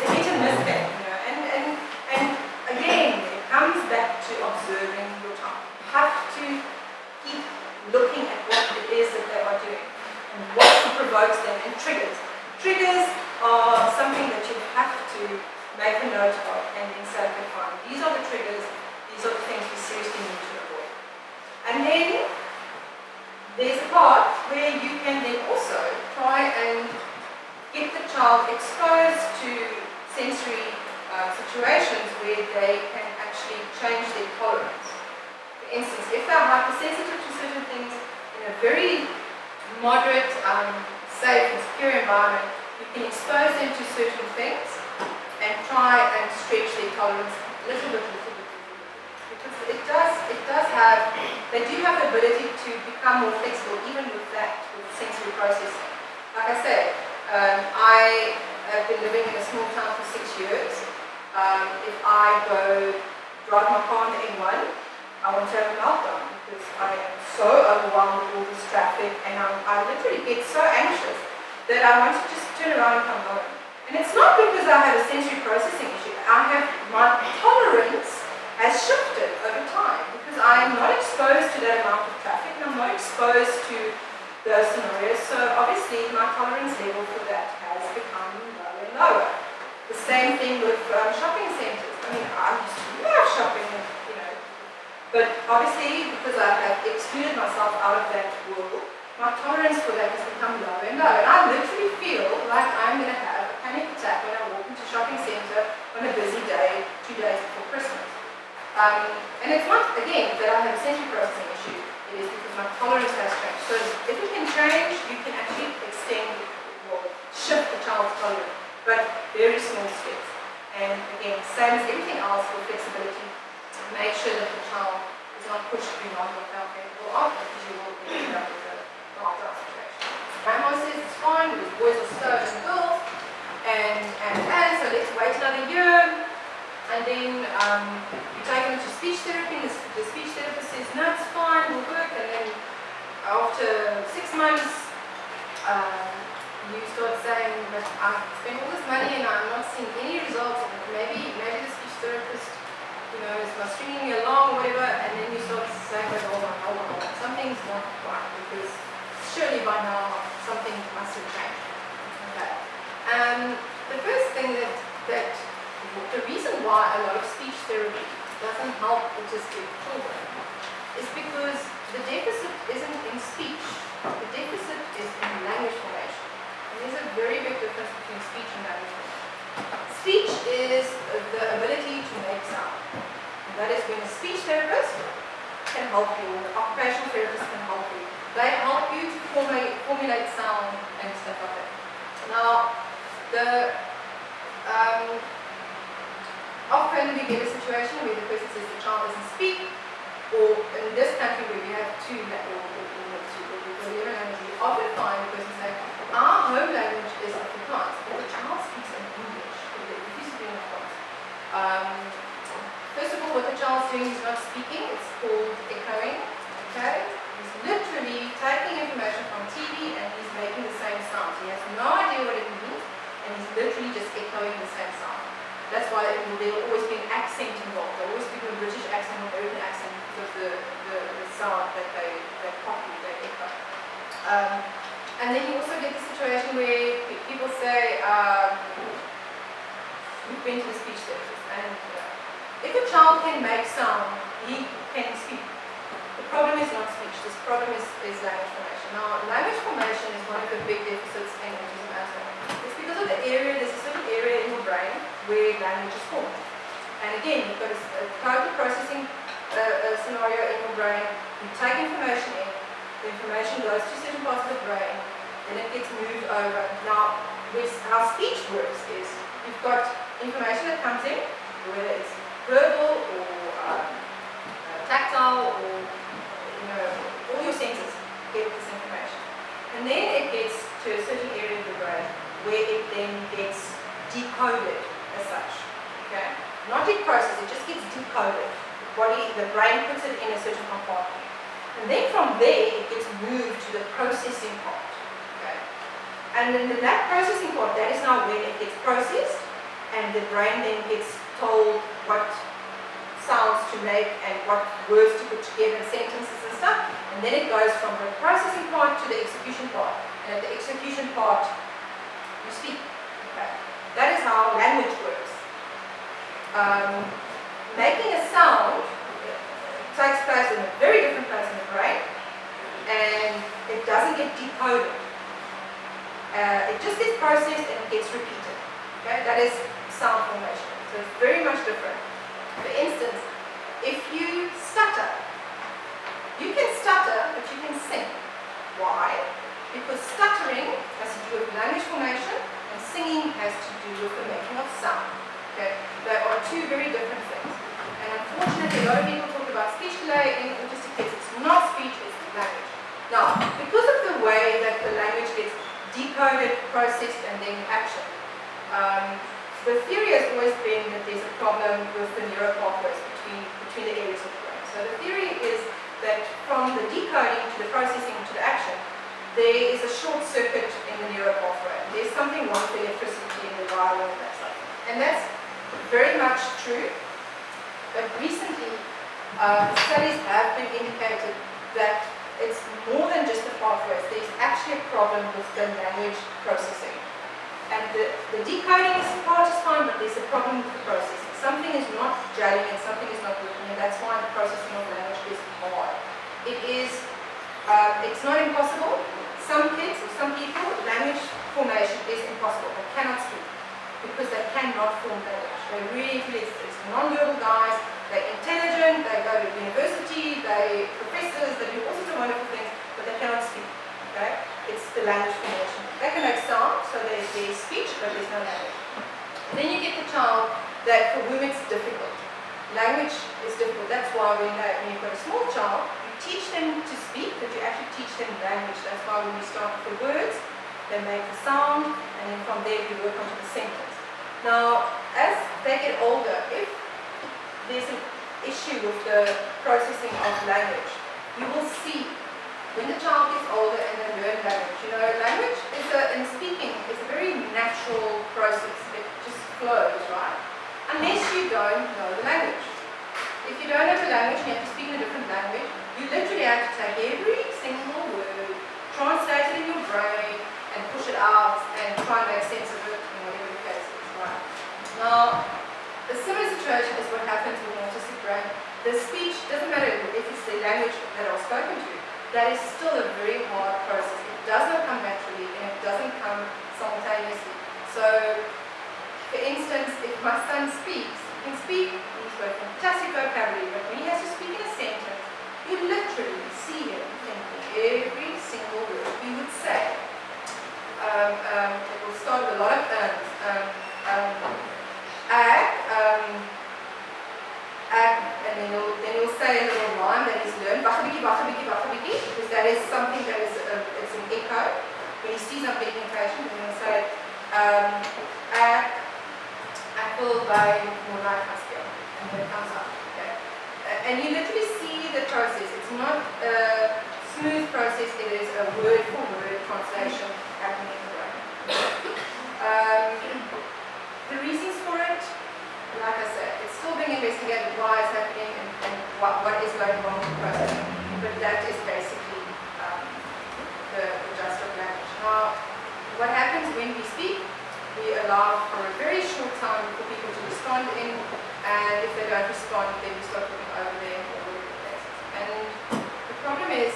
a hit and miss thing, you know. And again, it comes back to observing your child. You have to keep looking at what it is that they are doing and what provokes them, and triggers. Triggers are something that you have to make a note of and then say, okay, fine, these are the triggers, these are the things we seriously need to avoid. And then there's a part where you can then also try and get the child exposed to sensory situations where they can actually change their tolerance. For instance, if they're hypersensitive to certain things in a very moderate, safe and secure environment, you can expose them to certain things and try and stretch their tolerance a little bit. Because it does have, they do have the ability to become more flexible even with that, with sensory processing. Like I said, I have been living in a small town for 6 years. If I go drive my car on the M1, I want to have a meltdown because I am so overwhelmed with all this traffic, and I literally get so anxious that I want to just turn around and come home. And it's not because I have a sensory processing issue. My tolerance has shifted over time because I am not exposed to that amount of traffic and I'm not exposed to those scenarios. So obviously my tolerance level for that has become lower and lower. The same thing with shopping centres. I mean, I used to love shopping, you know, but obviously because I have excluded myself out of that world, my tolerance for that has become lower and lower. And I literally feel like I'm going to have a panic attack when I walk into a shopping centre on a busy day, 2 days before Christmas. And it's not, again, that I have a sensory processing issue. It is because my tolerance has changed. So if you can change, you can actually extend or shift the child's tolerance, but very small steps. And again, same as everything else with flexibility, make sure that the child is not pushed beyond what they're capable of, because you will end up with a meltdown situation. Grandma says it's fine because boys are slow and girls, and so let's wait another year. And then you take them to speech therapy, and the speech therapist says, no, it's fine, we'll work. And then after 6 months, you start saying, but I've spent all this money and I'm not seeing any results. And maybe the speech therapist, you know, is not stringing me along or whatever. And then you start saying, but hold on. Something's not right, because surely by now something must have changed. Okay. The first thing the reason why a lot of speech therapy doesn't help autistic children is because the deficit isn't in speech, the deficit is in language formation. And there's a very big difference between speech and language formation. Speech is the ability to make sound. And that is when a speech therapist can help you, or an occupational therapist can help you. They help you to formulate sound and stuff like that. Now, often we get a situation where the person says the child doesn't speak, or in this country where we have two languages, we often find the person saying, our home language is Um, first of all, what the child's doing is not speaking, it's called echoing. Okay? He's literally taking information from TV and he's making the same sounds. He has no idea what it means and he's literally just echoing the same sound. That's why there will always be an accent involved. There will always be a British accent or American accent because of the sound that they copy, they echo. And then you also get the situation where people say, we've been to the speech therapist, and if a child can make sound, he can speak. The problem is not speech, this problem is language formation. Now, language formation is one of the big deficits in autism as well. It's because of the area, there's a certain area in your brain where language is formed. And again, you've got a cognitive processing scenario in your brain, you take information in, the information goes to certain parts of the brain, then it gets moved over. Now, how speech works is, you've got information that comes in, whether it's verbal or tactile or, all your senses get this information. And then it gets to a certain area of the brain where it then gets decoded as such. Okay? Not deprocessed, it just gets decoded. The brain puts it in a certain compartment. And then from there, it gets moved to the processing part. Okay? And then that processing part, that is now when it gets processed, and the brain then gets told what sounds to make and what words to put together in sentences and stuff. And then it goes from the processing part to the execution part. And at the execution part, you speak. Okay? That is how language works. Making a sound takes place in a very different place in the brain, and it doesn't get decoded. It just gets processed and it gets repeated. Okay? That is sound formation. So it's very much different. For instance, if you stutter, you can stutter, but you can sing. Why? Because stuttering has to do with language formation, and singing has to do with the making of sound. Okay? They are two very different things. And unfortunately, a lot of people talk about speech delay in autistic kids. It's not speech, it's language. Now, because of the way that the language gets decoded, processed, and then action, the theory has always been that there's a problem with the neural pathways between the areas of the brain. So the theory is that from the decoding to the processing to the action, there is a short circuit in the neural pathway. There's something wrong with the electricity in the wire and that stuff. And that's very much true. But recently, studies have been indicated that it's more than just the pathways. There's actually a problem with the language processing. And the decoding part is fine, but there's a problem with the processing. Something is not gelling and something is not working, and that's why the processing of language is hard. It's not impossible. Some kids or some people, language formation is impossible. They cannot speak because they cannot form language. They really, it's non-verbal guys, they're intelligent, they go to university, they're professors, they do all sorts of wonderful things, but they cannot speak. Okay? It's the language formation. They can make sound, so there's speech, but there's no language. Then you get the child that for whom it's difficult. Language is difficult. That's why when you've got a small child, you teach them to speak, but you actually teach them language. That's why when we start with the words, they make the sound, and then from there we work onto the sentence. Now, as they get older, if there's an issue with the processing of language, you will see when the child gets older and they learn language. Language in speaking is a very natural process. It just flows, right? Unless you don't know the language. If you don't know the language and you have to speak in a different language, you literally have to take every single word, translate it in your brain, and push it out and try and make sense of it in whatever the case is, right? Now, a similar situation is what happens with an autistic brain. The speech, doesn't matter if it's the language that I was spoken to, that is still a very hard process. It does not come naturally and it doesn't come simultaneously. So, for instance, if my son speaks, he can speak, he's got fantastic vocabulary, but when he has to speak in a sentence, you literally see him thinking every single word he would say. It will start with a lot of and then he'll say a little rhyme that he's learned, because that is something that is it's an echo. When he sees a big occasion, then he'll say apple by more life must be on it, and then it comes out. Okay? And you literally see the process. It's not a smooth process, it is a word for word translation happening in the brain. The reasons for it, like I said, it's still being investigated why it's happening and what is going wrong with the process. But that is basically the gist of language. Now, what happens when we speak? We allow for a very short time for people to respond in, and if they don't respond, then we start looking over them or looking at places. And the problem is,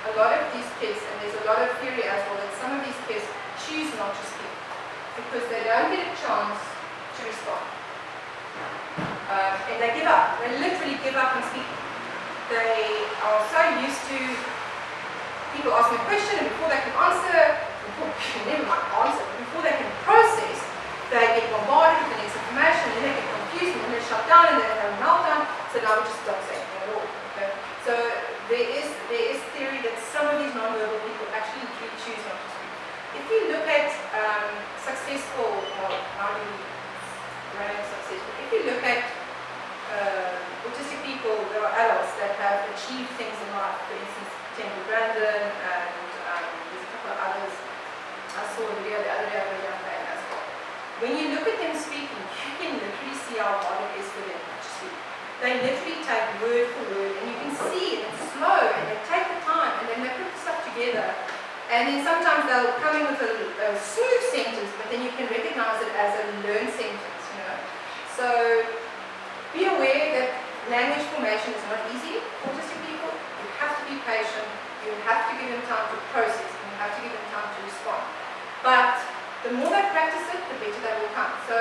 a lot of these kids, and there's a lot of theory as well, that some of these kids choose not to speak because they don't get a chance to respond. And they give up. They literally give up on speaking. They are so used to people asking a question, and before they can answer, never mind answer, but before they can process, they get bombarded with the next information, and then they get confused, and then they shut down, and then they have a meltdown. So now we just don't say anything at all. Okay? So there is theory that some of these non-verbal people actually do choose not to speak. If you look at successful, well, how do you run successful? If you look at autistic people, there are adults that have achieved things in life. For instance, Temple Brandon, and there's a couple of others. I saw a video the other day of a young man as well. When you look at them speaking, you can literally see how hard it is for them to speak. They literally take word for word, and you can see it, it's slow, and they take the time, and then they put the stuff together. And then sometimes they'll come in with a smooth sentence, but then you can recognize it as a learned sentence, you know. So be aware that language formation is not easy for autistic people. You have to be patient, you have to give them time to process, and you have to give them time to respond. But the more they practice it, the better they will come. So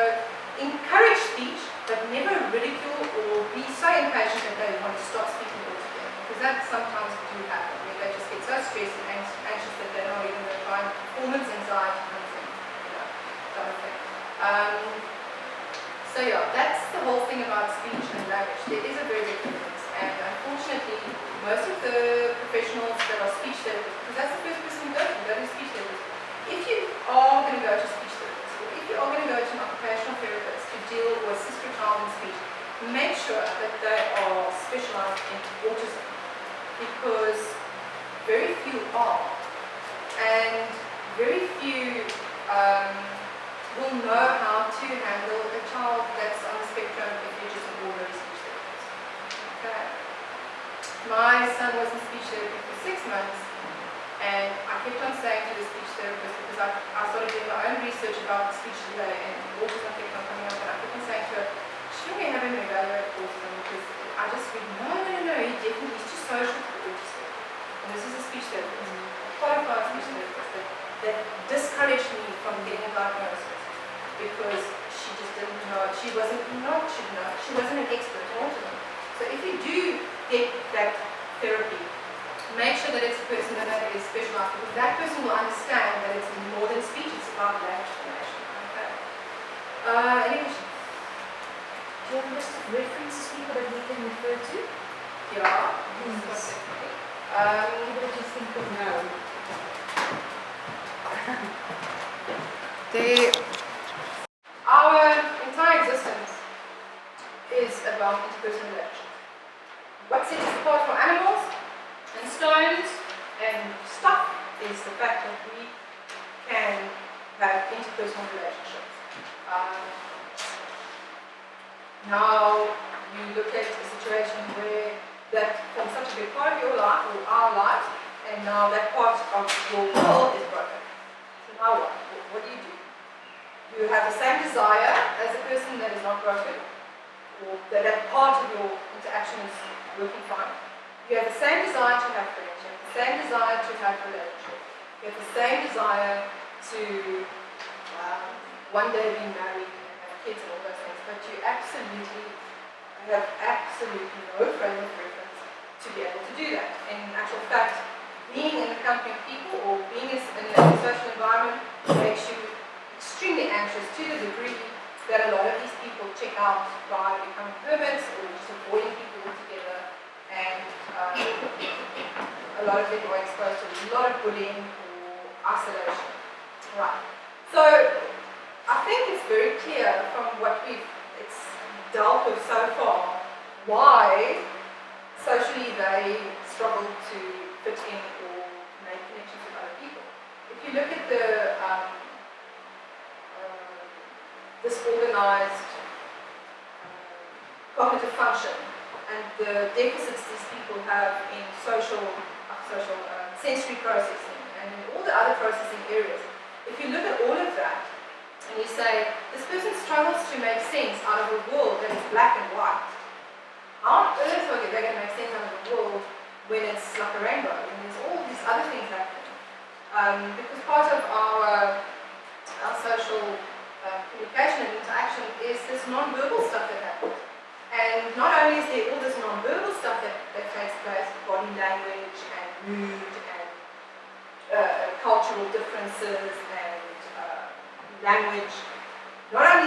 encourage speech, but never ridicule or be so impatient that they want to stop speaking altogether. Because that sometimes do happen, where they just get so stressed and anxious that they're not even going to try, and performance anxiety comes in, you know, kind of thing. So yeah, that's the whole thing about speech and language. There is a very big difference, and unfortunately, most of the professionals that are speech therapists, because that's the first person you go to speech therapist. If you are going to go to speech therapist, or if you are going to go to an occupational therapist to deal or assist your child in speech, make sure that they are specialized in autism, because very few are, and very few will know how to handle a child that's on the spectrum if you're just an ordinary speech therapist. Okay. My son was in speech therapy for 6 months, and I kept on saying to the speech therapist, because I started doing my own research about speech delay and autism kept on coming up, and I kept on saying to her, shouldn't we have him evaluate autism? Because I just read, no, he's too social for autism. And this is a speech therapist, a qualified speech therapist that discouraged me from getting a diagnosis because she just didn't know, she wasn't an expert in autism. So if you do get that therapy, make sure that it's a person that is specialized, because that person will understand that it's more than speech, it's about language formation. Okay. Any questions? Do you have a list of references people that we can refer to? Yeah. Yes. What do you think of now? Our entire existence is about interpersonal relationships. What sets us apart from animals and stones and stuff is the fact that we can have interpersonal relationships. Now you look at a situation where that forms such a big part of your life, or our lives, and now that part of your world is broken. So now what? What do? You have the same desire as a person that is not broken, or that part of your interaction is working fine. You have the same desire to have friends, you have the same desire to have relationships, you have the same desire to one day be married and have kids and all those things, but you have absolutely no frame of reference to be able to do that. In actual fact, being in the company of people or being in a social environment makes you extremely anxious, to the degree that a lot of these people check out by becoming hermits or just avoiding people altogether, and a lot of them are exposed to a lot of bullying or isolation. Right. So I think it's very clear from what it's dealt with so far why socially they struggle to fit in or make connections with other people. If you look at the disorganized cognitive function and the deficits these people have in sensory processing and in all the other processing areas, if you look at all of that and you say, this person struggles to make sense out of a world that is black and white, how on earth are they going to make sense out of a world when it's like a rainbow, when there's all these other things happening? Because part of our social communication and interaction is this non-verbal stuff that happens. And not only is there all this non-verbal stuff that takes place, body language and mood and cultural differences and language, not only